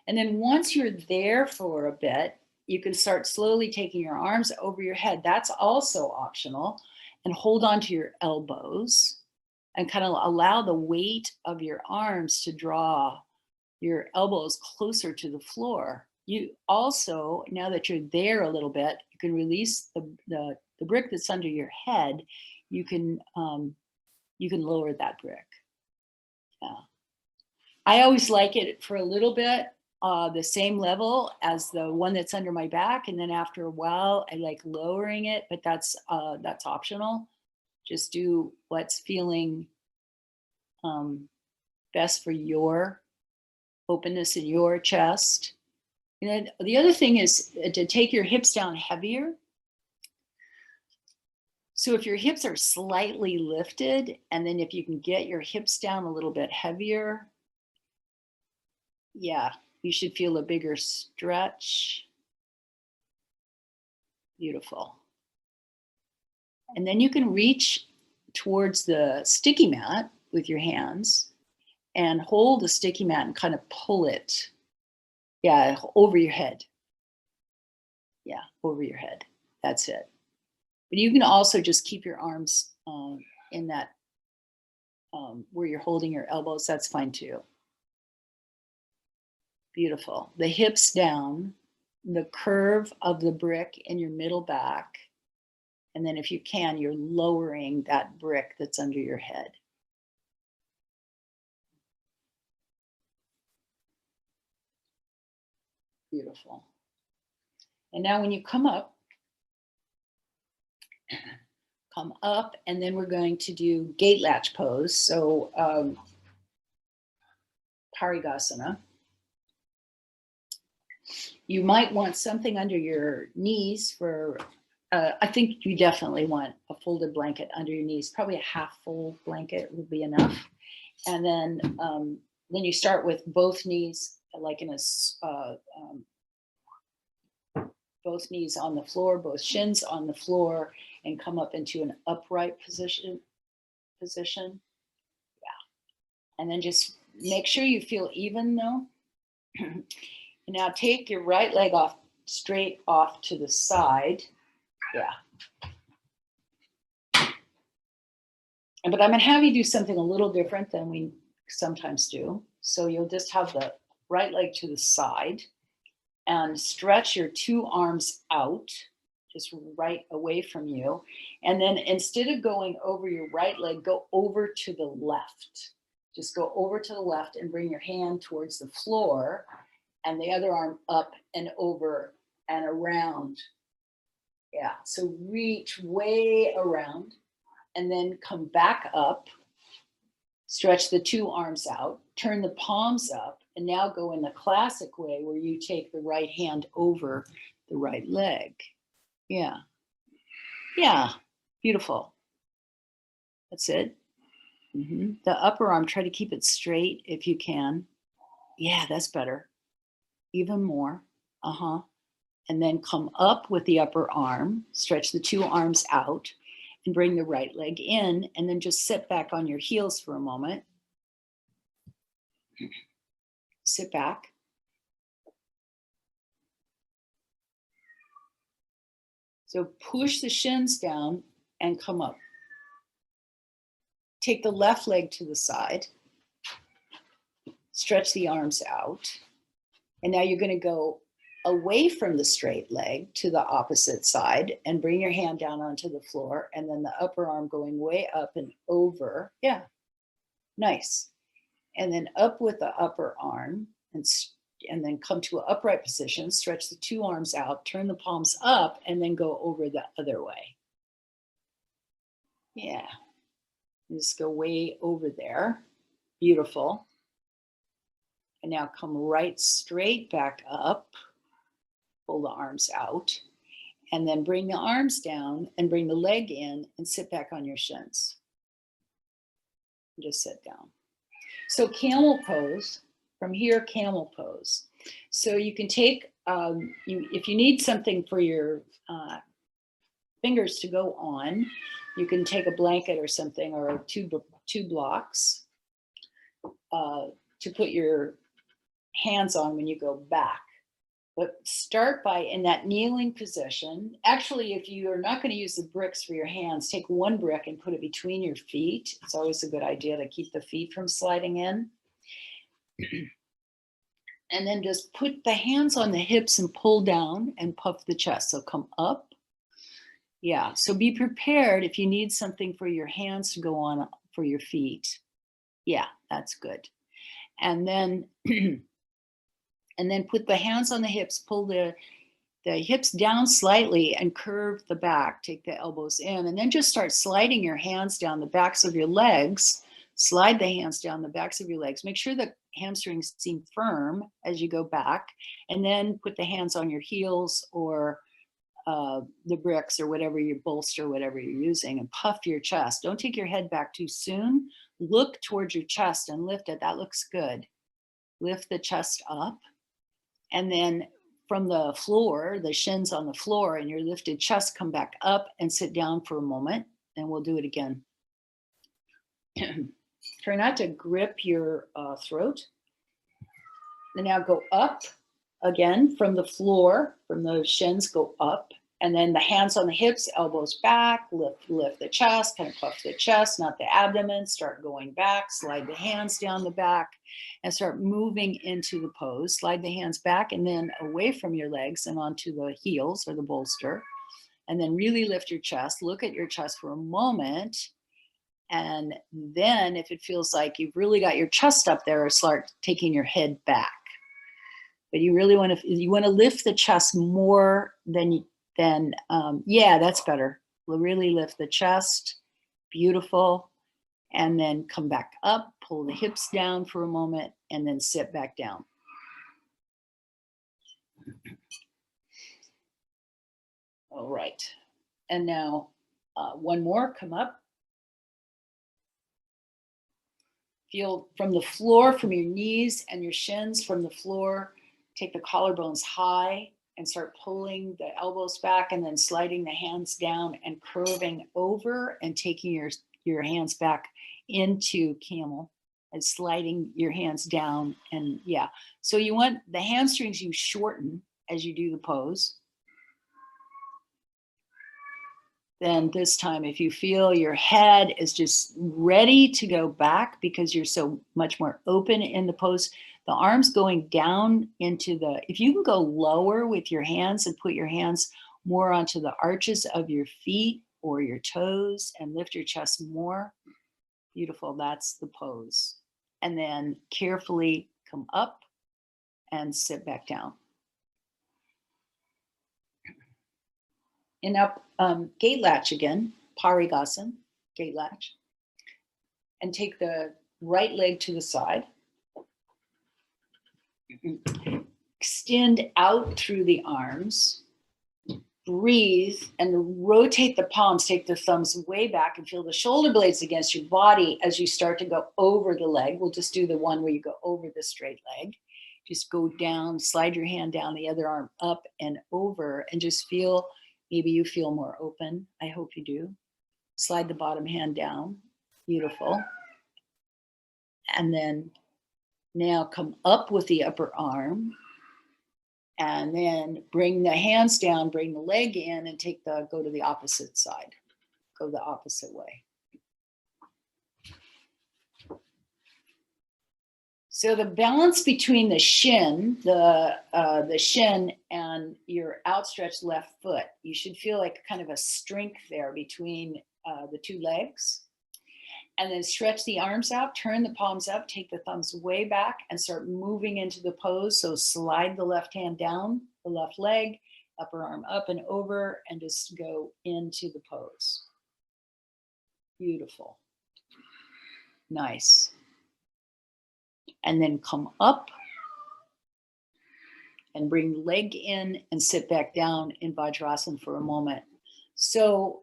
And then once you're there for a bit, you can start slowly taking your arms over your head. That's also optional. And hold on to your elbows and kind of allow the weight of your arms to draw your elbows closer to the floor. You also, now that you're there a little bit, you can release the brick that's under your head. You can lower that brick. Yeah. I always like it for a little bit, the same level as the one that's under my back. And then after a while, I like lowering it, but that's optional. Just do what's feeling best for your openness in your chest. And then the other thing is to take your hips down heavier. So if your hips are slightly lifted, and then if you can get your hips down a little bit heavier, yeah, you should feel a bigger stretch. Beautiful. And then you can reach towards the sticky mat with your hands and hold the sticky mat and kind of pull it. Yeah, over your head. Yeah, over your head. That's it. But you can also just keep your arms in that where you're holding your elbows. That's fine too. Beautiful. The hips down, the curve of the brick in your middle back. And then if you can, you're lowering that brick that's under your head. Beautiful. And now when you come up, and then we're going to do gate latch pose. So Parigasana. You might want something under your knees for, I think you definitely want a folded blanket under your knees. Probably a half full blanket would be enough. And then you start with both knees, like in a, both knees on the floor, both shins on the floor, and come up into an upright position. Yeah. And then just make sure you feel even though. And now take your right leg off, straight off to the side. Yeah. But I'm gonna have you do something a little different than we sometimes do. So you'll just have the right leg to the side and stretch your two arms out, just right away from you. And then instead of going over your right leg, go over to the left. Just go over to the left and bring your hand towards the floor and the other arm up and over and around. Yeah, so reach way around and then come back up, stretch the two arms out, turn the palms up, and now go in the classic way where you take the right hand over the right leg. Yeah. Yeah, beautiful. That's it. The upper arm, try to keep it straight if you can. Yeah, that's better. Even more. And then come up with the upper arm, stretch the two arms out and bring the right leg in, and then just sit back on your heels for a moment. Sit back. So push the shins down and come up. Take the left leg to the side. Stretch the arms out. And now you're going to go away from the straight leg to the opposite side and bring your hand down onto the floor, and then the upper arm going way up and over. Yeah, nice. And then up with the upper arm and then come to an upright position, stretch the two arms out, turn the palms up, and then go over the other way. Yeah, just go way over there. Beautiful. And now come right straight back up, pull the arms out, and then bring the arms down and bring the leg in and sit back on your shins. Just sit down. So camel pose, from here, camel pose. So you can take, if you need something for your fingers to go on, you can take a blanket or something, or two blocks to put your hands on when you go back. But start by in that kneeling position. Actually, if you are not going to use the bricks for your hands, take one brick and put it between your feet. It's always a good idea to keep the feet from sliding in. And then just put the hands on the hips and pull down and puff the chest. So come up. Yeah, so be prepared if you need something for your hands to go on for your feet. Yeah, that's good. And then put the hands on the hips, pull the hips down slightly and curve the back, take the elbows in, and then just start sliding your hands down the backs of your legs. Slide the hands down the backs of your legs. Make sure the hamstrings seem firm as you go back, and then put the hands on your heels or the bricks or whatever, your bolster, whatever you're using, and puff your chest. Don't take your head back too soon. Look towards your chest and lift it. That looks good. Lift the chest up. And then from the floor, the shins on the floor, and your lifted chest, come back up and sit down for a moment, and we'll do it again. Try not to grip your throat. And now go up again from the floor, from the shins, go up. And then the hands on the hips, elbows back, lift the chest, kind of puff the chest, not the abdomen. Start going back, slide the hands down the back, and start moving into the pose. Slide the hands back and then away from your legs and onto the heels or the bolster. And then really lift your chest. Look at your chest for a moment. And then if it feels like you've really got your chest up there, start taking your head back. But you really want to lift the chest more than yeah, that's better. Really lift the chest. Beautiful. And then come back up, pull the hips down for a moment, and then sit back down. All right. And now one more, come up. Feel from the floor, from your knees and your shins, from the floor, take the collarbones high and start pulling the elbows back and then sliding the hands down and curving over and taking your hands back into camel and sliding your hands down. And yeah, so you want the hamstrings, you shorten as you do the pose. Then this time, if you feel your head is just ready to go back because you're so much more open in the pose, the arms going down into if you can go lower with your hands and put your hands more onto the arches of your feet or your toes and lift your chest more. Beautiful, that's the pose. And then carefully come up and sit back down. And up, gate latch again, Parigasana, gate latch. And take the right leg to the side. Extend out through the arms. Breathe and rotate the palms. Take the thumbs way back and feel the shoulder blades against your body as you start to go over the leg. We'll just do the one where you go over the straight leg. Just go down, slide your hand down, the other arm up and over, and just feel, maybe you feel more open. I hope you do. Slide the bottom hand down. Beautiful. And then now come up with the upper arm. And then bring the hands down, bring the leg in, and go to the opposite side. Go the opposite way. So the balance between the shin, the shin and your outstretched left foot, you should feel like kind of a strength there between the two legs. And then stretch the arms out, turn the palms up, take the thumbs way back and start moving into the pose. So slide the left hand down, the left leg, upper arm up and over, and just go into the pose. Beautiful. Nice. And then come up and bring the leg in and sit back down in Vajrasana for a moment. So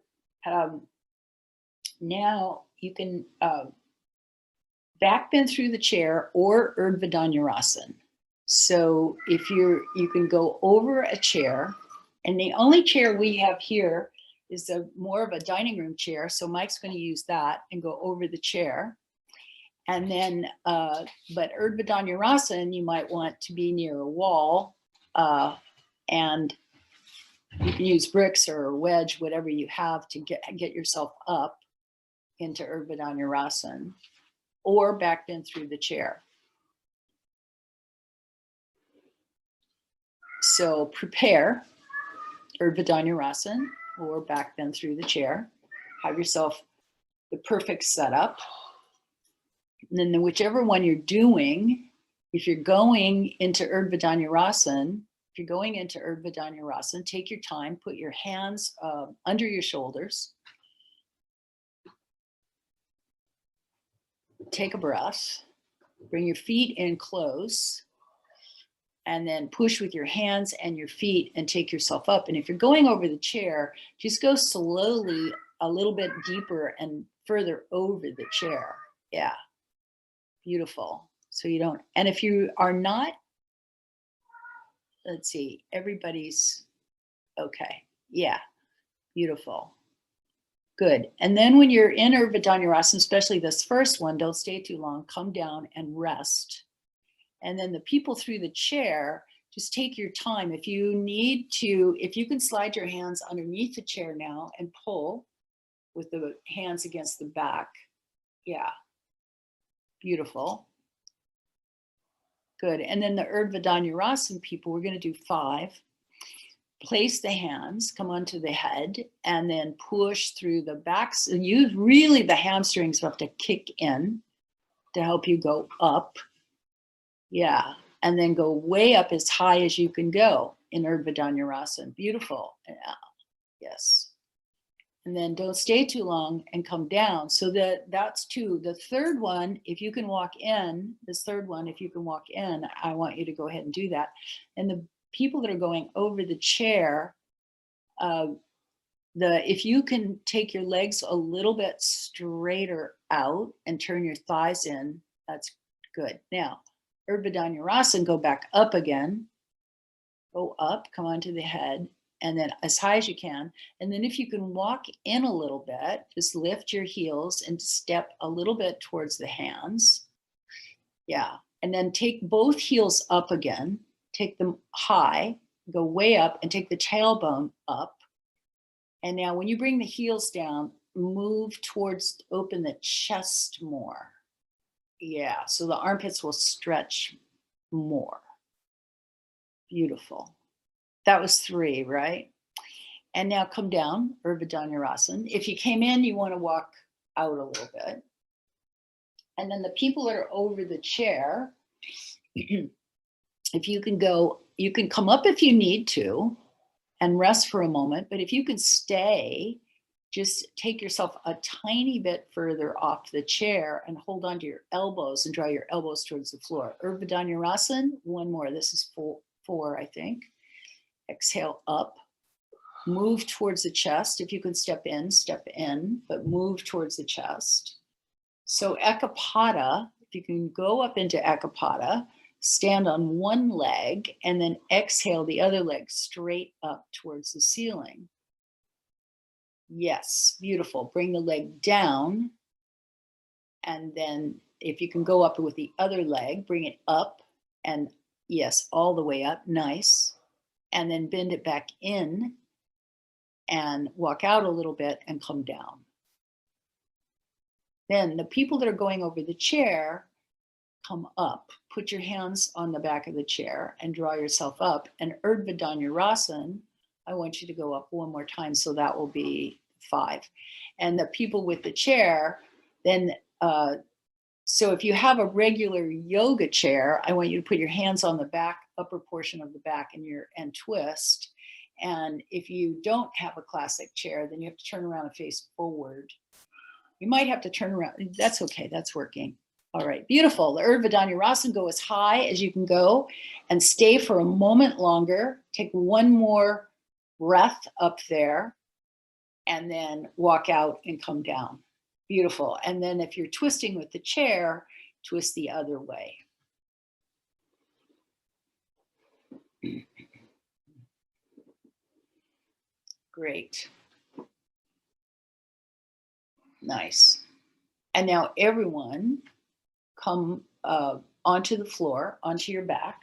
now you can back bend through the chair or Urdhva Dhanurasana. So if you can go over a chair, and the only chair we have here is more of a dining room chair. So Mike's going to use that and go over the chair. And then, but Urdhva Dhanurasana, you might want to be near a wall, and you can use bricks or a wedge, whatever you have to get yourself up into Urdhva Dhanurasana, or back bend through the chair. So prepare Urdhva Dhanurasana or back bend through the chair. Have yourself the perfect setup. And then whichever one you're doing, if you're going into Urdhva Dhanurasana, take your time, put your hands under your shoulders. Take a breath, bring your feet in close, and then push with your hands and your feet and take yourself up. And if you're going over the chair, just go slowly a little bit deeper and further over the chair. Yeah, beautiful. So you don't, and if you are not let's see, everybody's okay. Yeah, beautiful. Good. And then when you're in Urdhva Dhanurasana, especially this first one, don't stay too long, come down and rest. And then the people through the chair, just take your time. If you need to, if you can slide your hands underneath the chair now and pull with the hands against the back. Yeah, beautiful. Good. And then the Urdhva Dhanurasana people, we're going to do 5. Place the hands, come onto the head, and then push through the backs. And use really the hamstrings have to kick in to help you go up. Yeah. And then go way up as high as you can go in Urdhva Dhanurasana. Beautiful. Yeah. Yes. And then don't stay too long and come down. So that's 2. The third one, if you can walk in, this third one, if you can walk in, I want you to go ahead and do that. And the people that are going over the chair, if you can take your legs a little bit straighter out and turn your thighs in, that's good. Now, Urdhva Dhanurasana, go back up again. Go up, come onto the head, and then as high as you can. And then if you can walk in a little bit, just lift your heels and step a little bit towards the hands. Yeah. And then take both heels up again. Take them high, go way up, and take the tailbone up. And now when you bring the heels down, move towards, open the chest more. Yeah, so the armpits will stretch more. Beautiful. That was 3, right? And now come down, Urdhva Dhanurasana. If you came in, you want to walk out a little bit. And then the people that are over the chair, if you can go, you can come up if you need to and rest for a moment. But if you can stay, just take yourself a tiny bit further off the chair and hold on to your elbows and draw your elbows towards the floor. Urdhva Dhanurasana, 1 more. This is 4, I think. Exhale up. Move towards the chest. If you can step in, but move towards the chest. So Ekapada, if you can go up into Ekapada, stand on one leg and then exhale the other leg straight up towards the ceiling. Yes, beautiful. Bring the leg down. And then if you can go up with the other leg, bring it up and yes, all the way up. Nice. And then bend it back in and walk out a little bit and come down. Then the people that are going over the chair, come up, put your hands on the back of the chair and draw yourself up. And Urdhva Dhanurasana, I want you to go up 1 more time. So that will be 5. And the people with the chair, then, so if you have a regular yoga chair, I want you to put your hands on the back, upper portion of the back and twist. And if you don't have a classic chair, then you have to turn around and face forward. You might have to turn around. That's okay. That's working. All right. Beautiful. The Urdhva Dhanurasana, go as high as you can go and stay for a moment longer. Take 1 more breath up there and then walk out and come down. Beautiful. And then if you're twisting with the chair, twist the other way. Great. Nice. And now everyone come onto the floor, onto your back.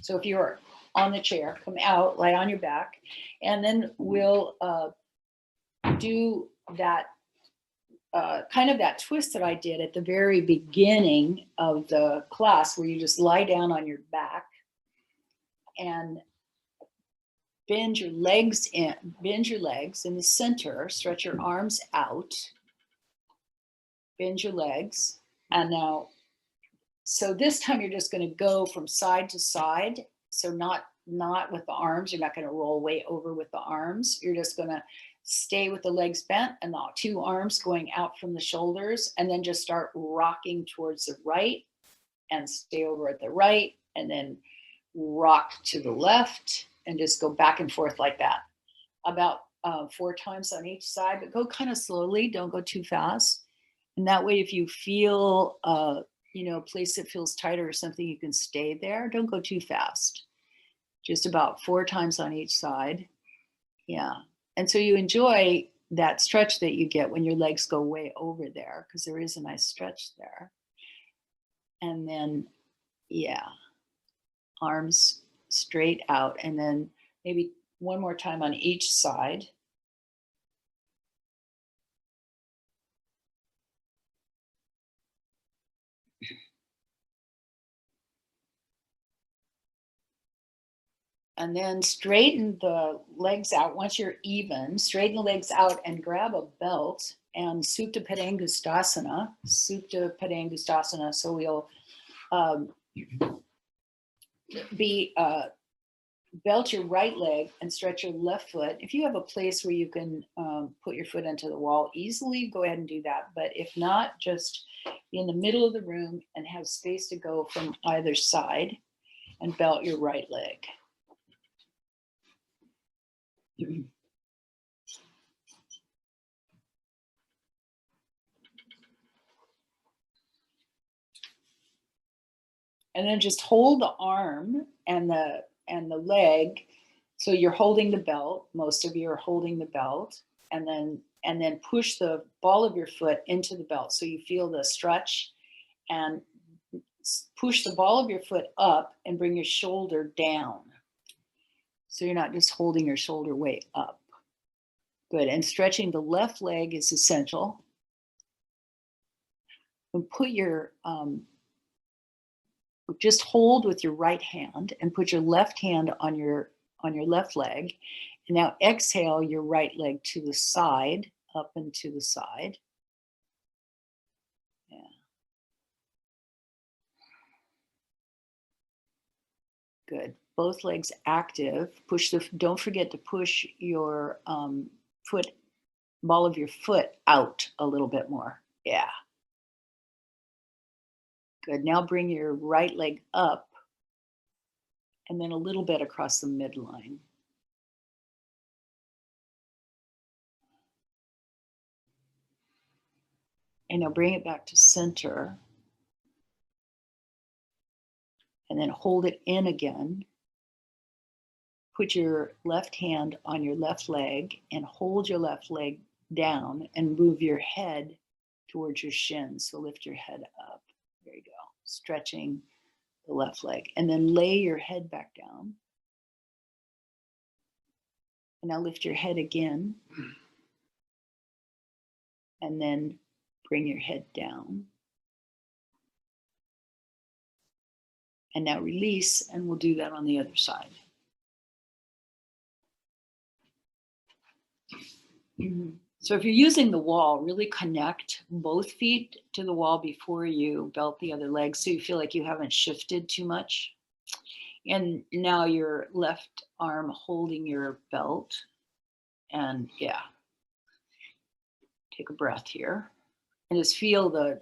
So if you're on the chair, come out, lie on your back, and then we'll do that kind of that twist that I did at the very beginning of the class where you just lie down on your back and bend your legs in the center, stretch your arms out, bend your legs. And now, so this time you're just going to go from side to side. So not with the arms. You're not going to roll way over with the arms. You're just going to stay with the legs bent and the 2 arms going out from the shoulders, and then just start rocking towards the right and stay over at the right, and then rock to the left and just go back and forth like that. About 4 times on each side, but go kind of slowly. Don't go too fast. And that way, if you feel place that feels tighter or something, you can stay there. Don't go too fast. Just about 4 times on each side. Yeah. And so you enjoy that stretch that you get when your legs go way over there, because there is a nice stretch there. And then, yeah, arms straight out, and then maybe one more time on each side. And then straighten the legs out. Once you're even, straighten the legs out and grab a belt and Supta Padangusthasana. Supta Padangusthasana. So we'll belt your right leg and stretch your left foot. If you have a place where you can put your foot into the wall easily, go ahead and do that. But if not, just be in the middle of the room and have space to go from either side and belt your right leg. And then just hold the arm and the leg. So you're holding the belt. Most of you are holding the belt, and then push the ball of your foot into the belt. So you feel the stretch, and push the ball of your foot up and bring your shoulder down. So you're not just holding your shoulder way up. Good. And stretching the left leg is essential. And put your just hold with your right hand and put your left hand on your left leg. And now exhale your right leg to the side, up and to the side. Yeah. Good. Both legs active. Don't forget to push your ball of your foot out a little bit more. Yeah. Good. Now bring your right leg up and then a little bit across the midline. And now bring it back to center. And then hold it in again. Put your left hand on your left leg and hold your left leg down and move your head towards your shins. So lift your head up. There you go. Stretching the left leg. And then lay your head back down. And now lift your head again. And then bring your head down. And now release, and we'll do that on the other side. So if you're using the wall, really connect both feet to the wall before you belt the other leg, so you feel like you haven't shifted too much. And now your left arm holding your belt. And yeah, take a breath here. And just feel the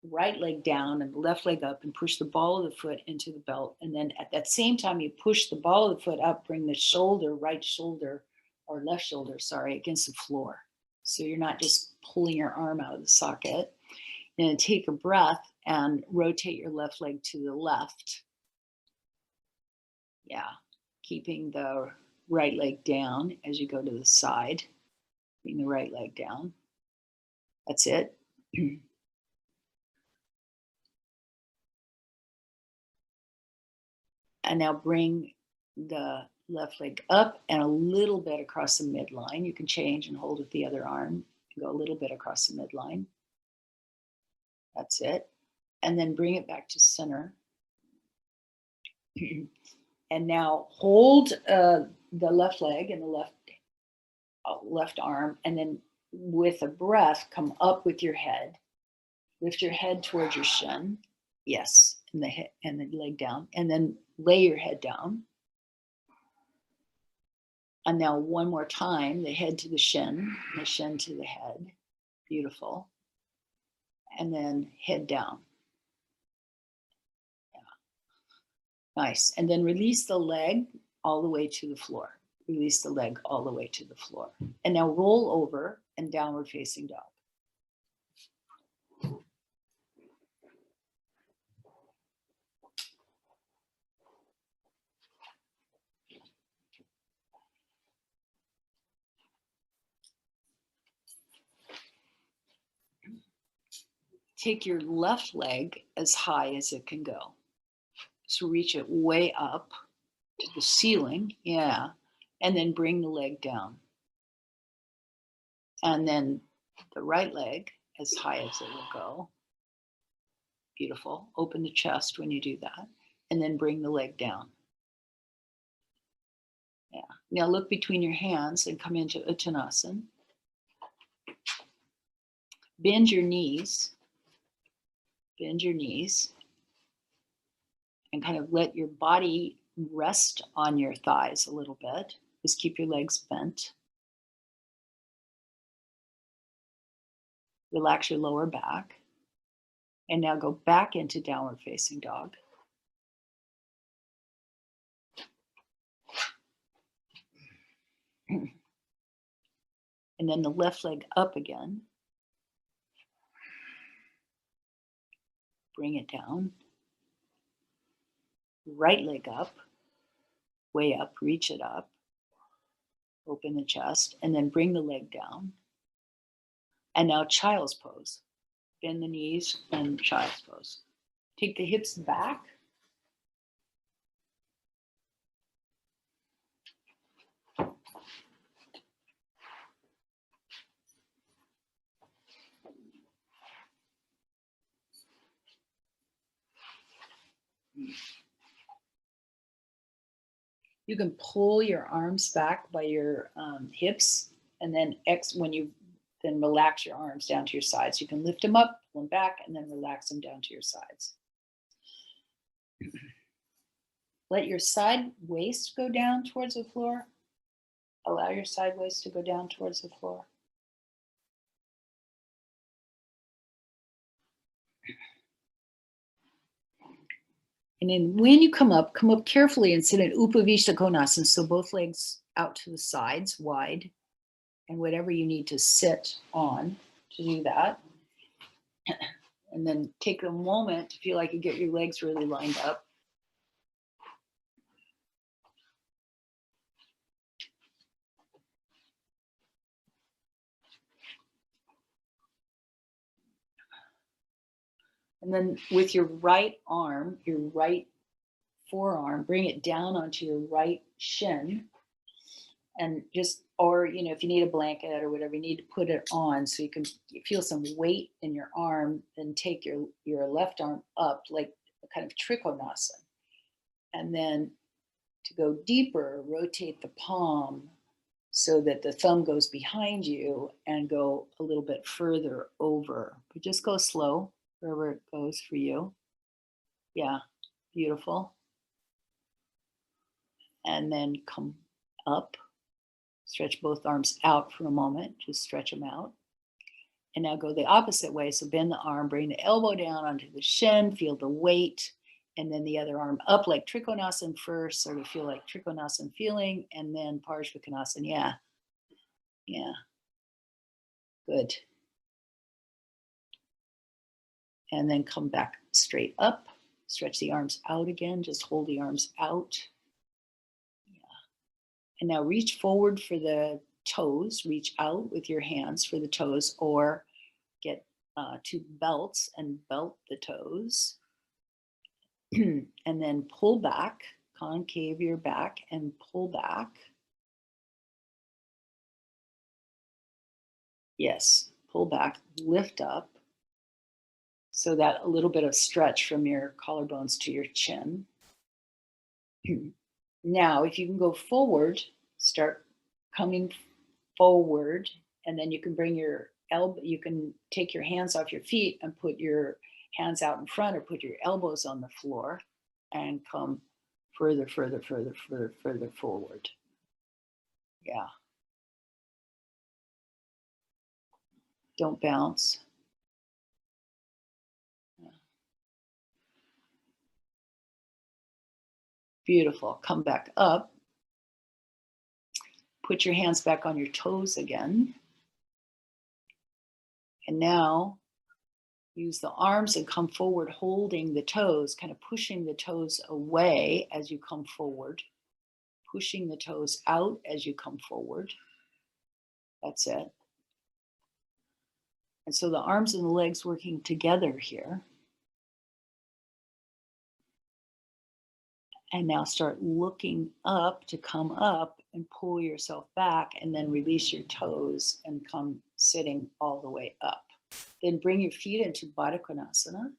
right leg down and the left leg up and push the ball of the foot into the belt. And then at that same time you push the ball of the foot up, bring the shoulder, right shoulder or left shoulder, sorry, against the floor. So you're not just pulling your arm out of the socket. And then take a breath and rotate your left leg to the left. Yeah, keeping the right leg down as you go to the side. Bring the right leg down. That's it. And now bring the left leg up and a little bit across the midline. You can change and hold with the other arm. Go a little bit across the midline. That's it. And then bring it back to center. And now hold the left leg and the left arm, and then with a breath, come up with your head. Lift your head towards your shin. Yes, and the leg down, and then lay your head down. And now one more time, the head to the shin, the shin to the head. Beautiful. And then head down. Yeah. Nice. And then release the leg all the way to the floor. Release the leg all the way to the floor. And now roll over and downward facing dog. take your left leg as high as it can go. So reach it way up to the ceiling, yeah, and then bring the leg down. And then the right leg as high as it will go. Beautiful. Open the chest when you do that, and then bring the leg down. Yeah. Now look between your hands and come into Uttanasana. Bend your knees. Bend your knees. And kind of let your body rest on your thighs a little bit. Just keep your legs bent. Relax your lower back. And now go back into downward facing dog. And then the left leg up again. Bring it down. Right leg up, way up, reach it up. Open the chest, and then bring the leg down. And now child's pose. Bend the knees and child's pose. Take the hips back. You can pull your arms back by your hips, and then when you then relax your arms down to your sides. You can lift them up, pull them back, and then relax them down to your sides. Let your side waist go down towards the floor. Allow your side waist to go down towards the floor. And then when you come up carefully and sit in Upavishta Konasana, so both legs out to the sides, wide, and whatever you need to sit on to do that. And then take a moment to feel like you get your legs really lined up. And then with your right arm, your right forearm, bring it down onto your right shin. And just, or, you know, if you need a blanket or whatever, you need to put it on so you can feel some weight in your arm. Then take your left arm up like a kind of trikonasana. And then to go deeper, rotate the palm so that the thumb goes behind you and go a little bit further over. But just go slow wherever it goes for you. Yeah, beautiful. And then come up. Stretch both arms out for a moment. Just stretch them out. And now go the opposite way. So bend the arm, bring the elbow down onto the shin, feel the weight, and then the other arm up like Trikonasana first, sort of feel like Trikonasana feeling, and then Parshvakonasana. Yeah. Yeah. Good. And then come back straight up. Stretch the arms out again. Just hold the arms out. And now reach forward for the toes, reach out with your hands for the toes, or get 2 belts and belt the toes. And then pull back, concave your back and pull back. Yes, pull back, lift up. So that a little bit of stretch from your collarbones to your chin. Now, if you can go forward, start coming forward, and then you can bring your elbow, you can take your hands off your feet and put your hands out in front or put your elbows on the floor and come further, further, further, further, further forward. Yeah. Don't bounce. Yeah. Beautiful. Come back up. Put your hands back on your toes again. And now use the arms and come forward, holding the toes, kind of pushing the toes away as you come forward, pushing the toes out as you come forward. That's it. And so the arms and the legs working together here. And now start looking up to come up and pull yourself back, and then release your toes and come sitting all the way up. Then bring your feet into Baddha Konasana.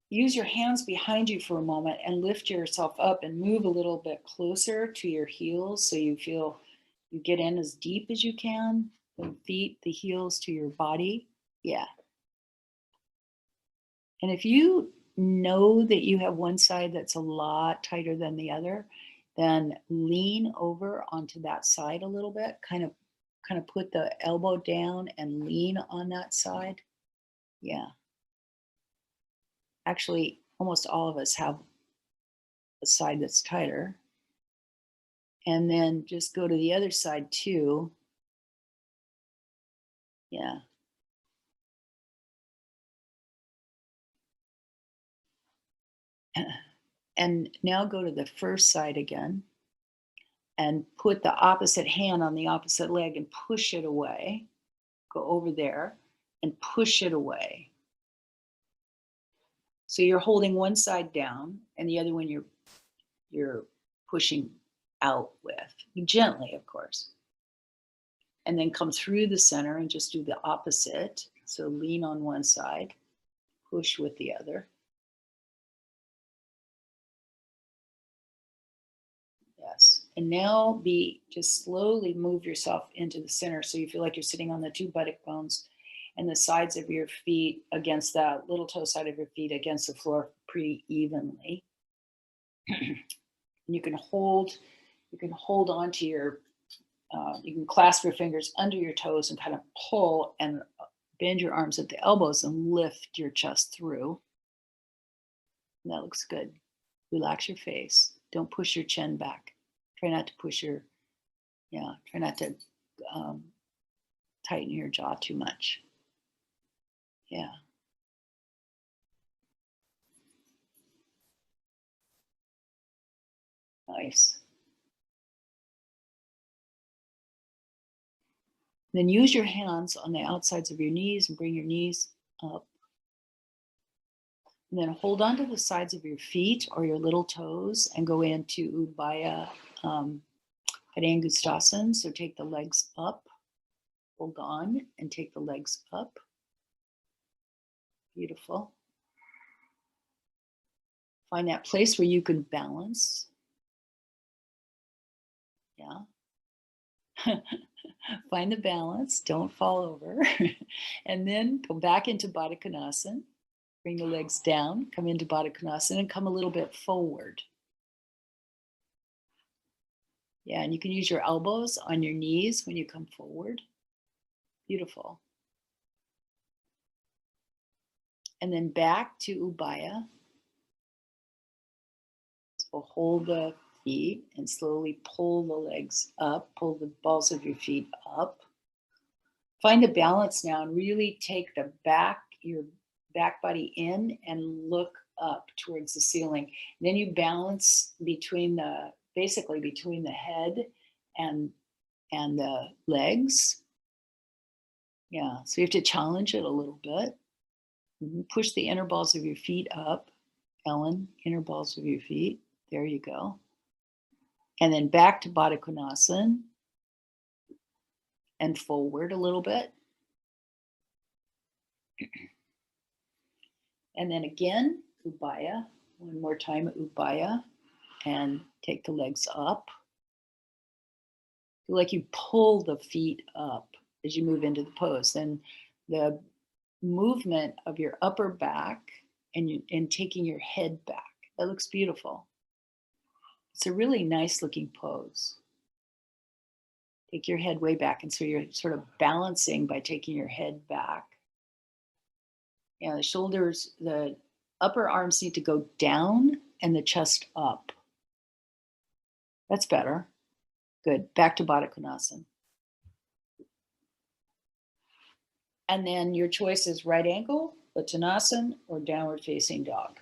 Use your hands behind you for a moment and lift yourself up and move a little bit closer to your heels so you feel you get in as deep as you can. The feet, the heels to your body. Yeah. And if you know that you have one side that's a lot tighter than the other, then lean over onto that side a little bit, kind of put the elbow down and lean on that side. Yeah. Actually, almost all of us have a side that's tighter. And then just go to the other side too. Yeah. And now go to the first side again and put the opposite hand on the opposite leg and push it away. Go over there and push it away. So you're holding one side down and the other one you're pushing out with, gently, of course. And then come through the center and just do the opposite. So lean on one side, push with the other. Yes. And now just slowly move yourself into the center so you feel like you're sitting on the two buttock bones and the sides of your feet against that little toe side of your feet against the floor pretty evenly. You can hold on to your, you can clasp your fingers under your toes and kind of pull and bend your arms at the elbows and lift your chest through. And that looks good. Relax your face. Don't push your chin back. Try not to push try not to tighten your jaw too much. Yeah. Nice. Then use your hands on the outsides of your knees and bring your knees up. And then hold on to the sides of your feet or your little toes and go into Ubaya Padangusthasana. So take the legs up, hold on, and take the legs up. Beautiful. Find that place where you can balance. Yeah. Find the balance, don't fall over. And then go back into Baddha Konasana. Bring the legs down, come into Baddha Konasana and come a little bit forward. Yeah, and you can use your elbows on your knees when you come forward. Beautiful. And then back to Ubaya. So hold the feet and slowly pull the legs up, pull the balls of your feet up. Find a balance now and really take your back body in and look up towards the ceiling. And then you balance basically between the head and the legs. Yeah, so you have to challenge it a little bit. Push the inner balls of your feet up. Ellen, inner balls of your feet. There you go. And then back to Baddha Konasana and forward a little bit. And then again, Ubaya. One more time, Ubaya. And take the legs up. Feel like you pull the feet up as you move into the pose. Then the movement of your upper back and taking your head back. That looks beautiful. It's a really nice looking pose. Take your head way back. And so you're sort of balancing by taking your head back. Yeah, the shoulders, the upper arms need to go down and the chest up. That's better. Good. Back to Baddha Konasana. And then your choice is right ankle, Uttanasana, or downward facing dog.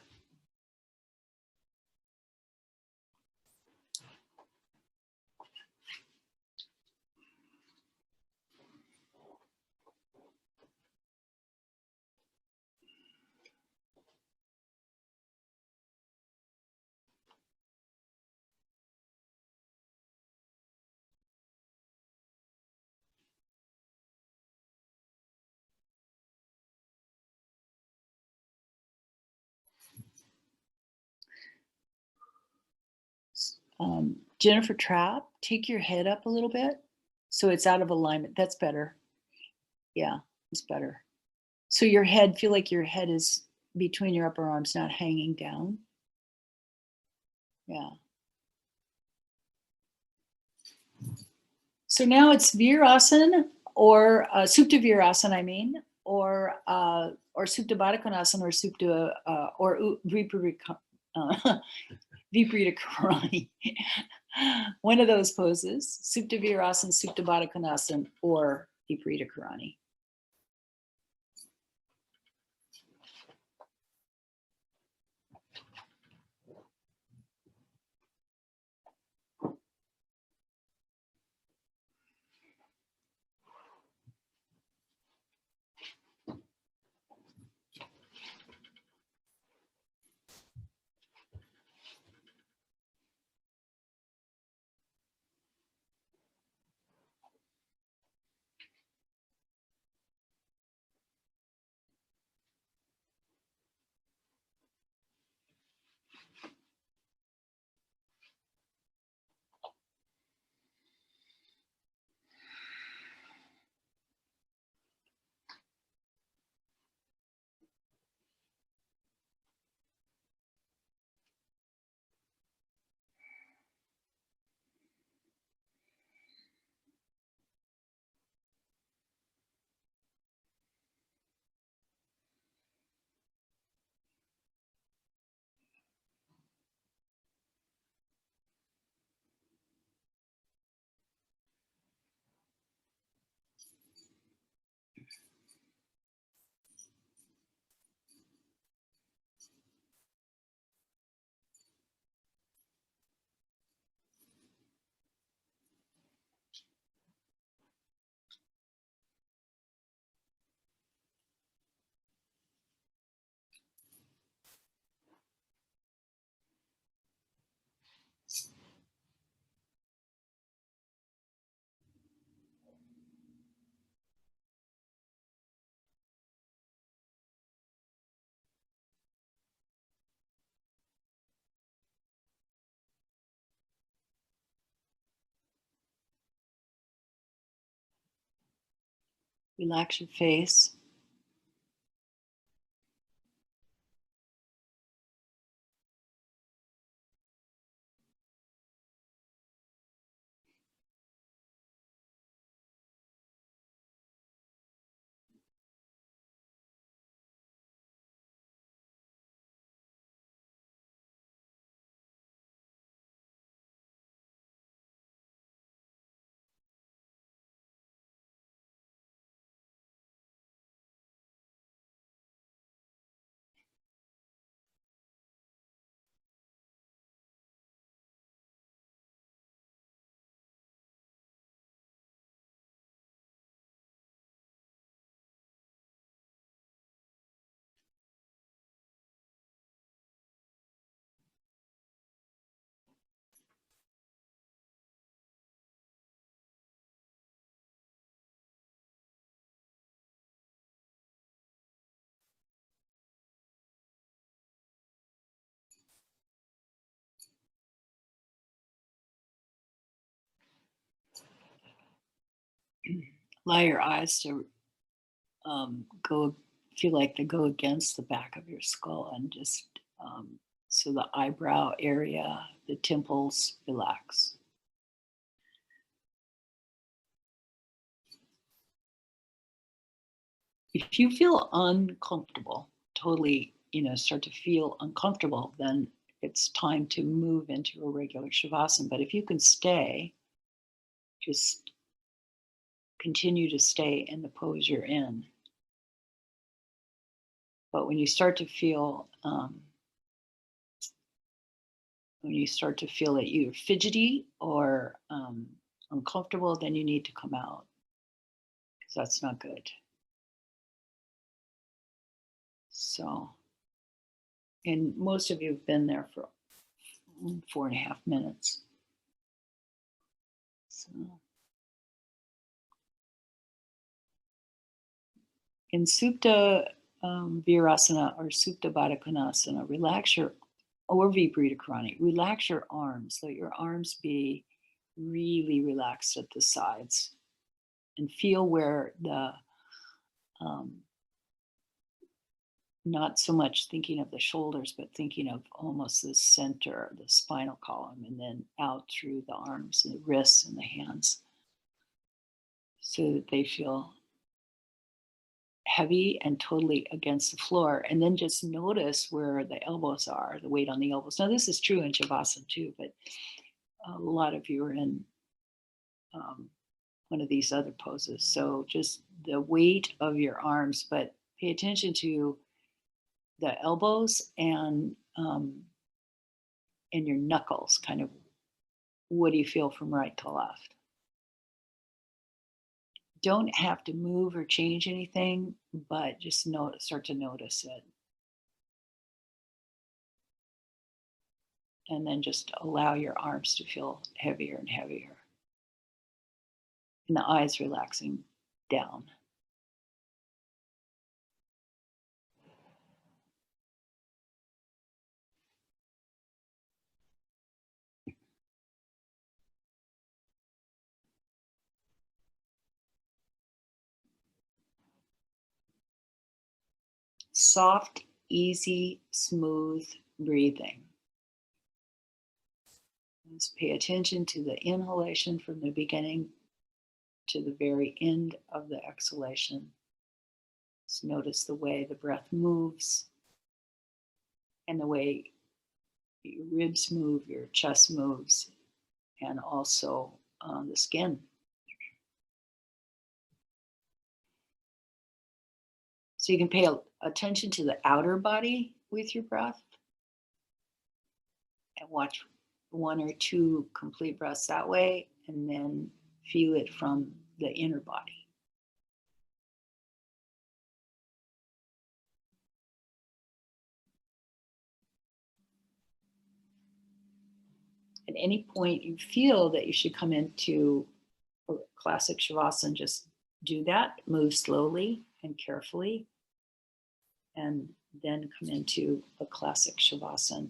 Jennifer Trapp, take your head up a little bit so it's out of alignment. That's better. Yeah, it's better. So your head, feel like your head is between your upper arms, not hanging down. Yeah. So now it's Virasana or Supta Virasana, I mean, or Supta Baddha Konasana or Supta or Viparita Karani. One of those poses, Supta Virasana, Supta Baddha Konasana, or Viparita Karani. Relax your face. Allow your eyes to feel like they go against the back of your skull, and just so the eyebrow area, the temples relax. If you feel uncomfortable, totally, start to feel uncomfortable, then it's time to move into a regular shavasana. But if you can stay, just continue to stay in the pose you're in. But when you start to feel that you're fidgety or uncomfortable, then you need to come out, because that's not good. So, and most of you have been there for 4.5 minutes. So, in Supta Virasana or Supta Baddha Konasana, relax your or Viparita Karani, relax your arms. Let your arms be really relaxed at the sides and feel where the, not so much thinking of the shoulders, but thinking of almost the center, the spinal column, and then out through the arms and the wrists and the hands so that they feel heavy and totally against the floor. And then just notice where the elbows are, the weight on the elbows. Now, this is true in Shavasana too, but a lot of you are in one of these other poses. So just the weight of your arms, but pay attention to the elbows and your knuckles. Kind of, what do you feel from right to left? Don't have to move or change anything, but just start to notice it. And then just allow your arms to feel heavier and heavier. And the eyes relaxing down. Soft, easy, smooth breathing. Just pay attention to the inhalation from the beginning to the very end of the exhalation. Just notice the way the breath moves and the way your ribs move, your chest moves, and also the skin. So you can pay attention to the outer body with your breath and watch 1 or 2 complete breaths that way, and then feel it from the inner body. At any point you feel that you should come into a classic Shavasana, just do that, move slowly and carefully, and then come into a classic Shavasana.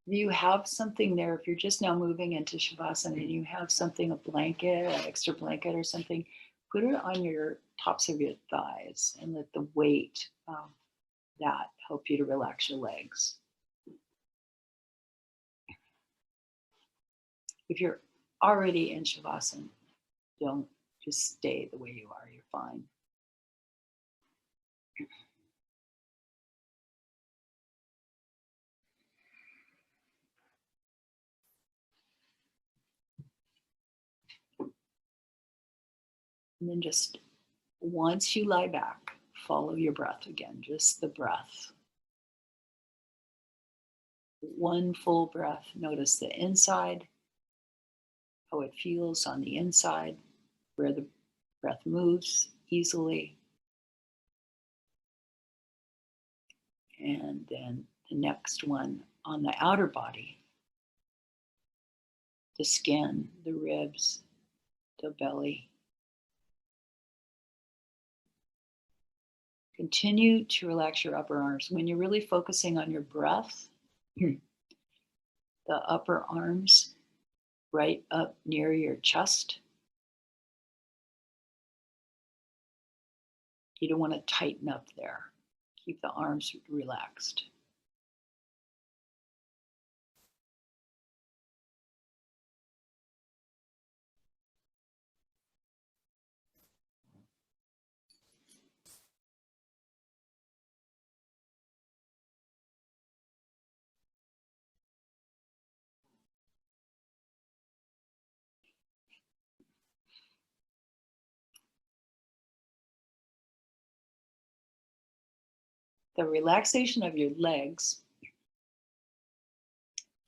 You have something there, if you're just now moving into Shavasana and you have something, a blanket, an extra blanket or something, put it on your tops of your thighs and let the weight of that help you to relax your legs. If you're already in Shavasana, don't just stay the way you are, you're fine. And then just once you lie back, follow your breath again, just the breath. 1 full breath, notice the inside, how it feels on the inside, where the breath moves easily. And then the next one on the outer body, the skin, the ribs, the belly. Continue to relax your upper arms. When you're really focusing on your breath, the upper arms right up near your chest. You don't want to tighten up there. Keep the arms relaxed. The relaxation of your legs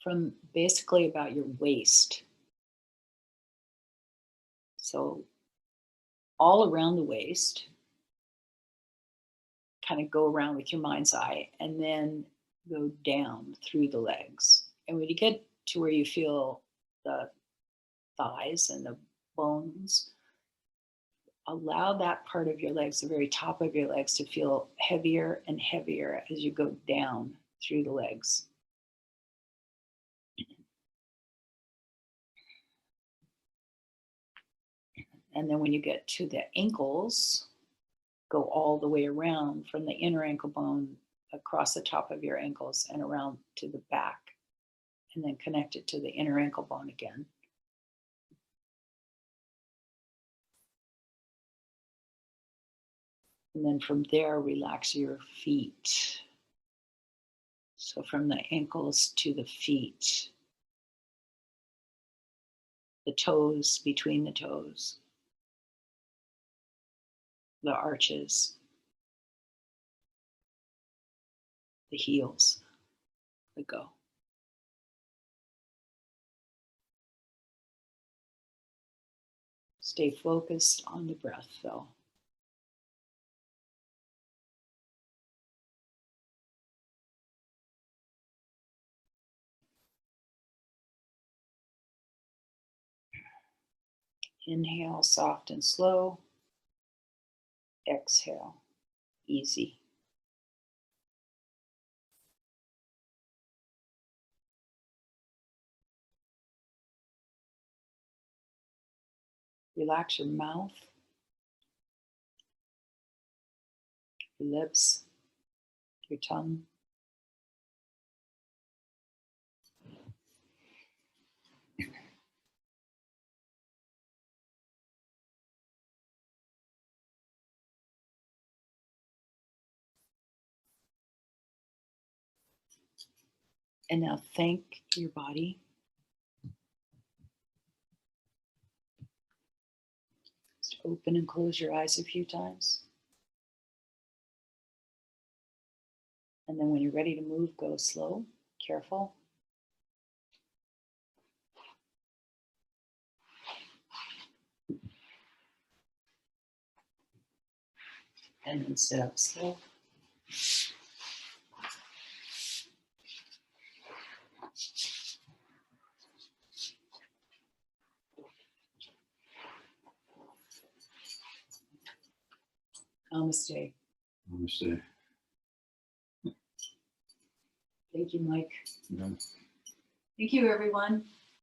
from basically about your waist So all around the waist, kind of go around with your mind's eye, and then go down through the legs. And when you get to where you feel the thighs and the bones, allow that part of your legs, the very top of your legs, to feel heavier and heavier as you go down through the legs. And then when you get to the ankles, go all the way around from the inner ankle bone across the top of your ankles and around to the back, and then connect it to the inner ankle bone again. And then from there, relax your feet. So from the ankles to the feet, the toes, between the toes, the arches, the heels, let go. Stay focused on the breath, though. Inhale, soft and slow. Exhale, easy. Relax your mouth, your lips, your tongue. And now thank your body. Just open and close your eyes a few times. And then when you're ready to move, go slow, careful. And then sit up slow. Namaste. Namaste. Thank you, Mike. Yeah. Thank you, everyone.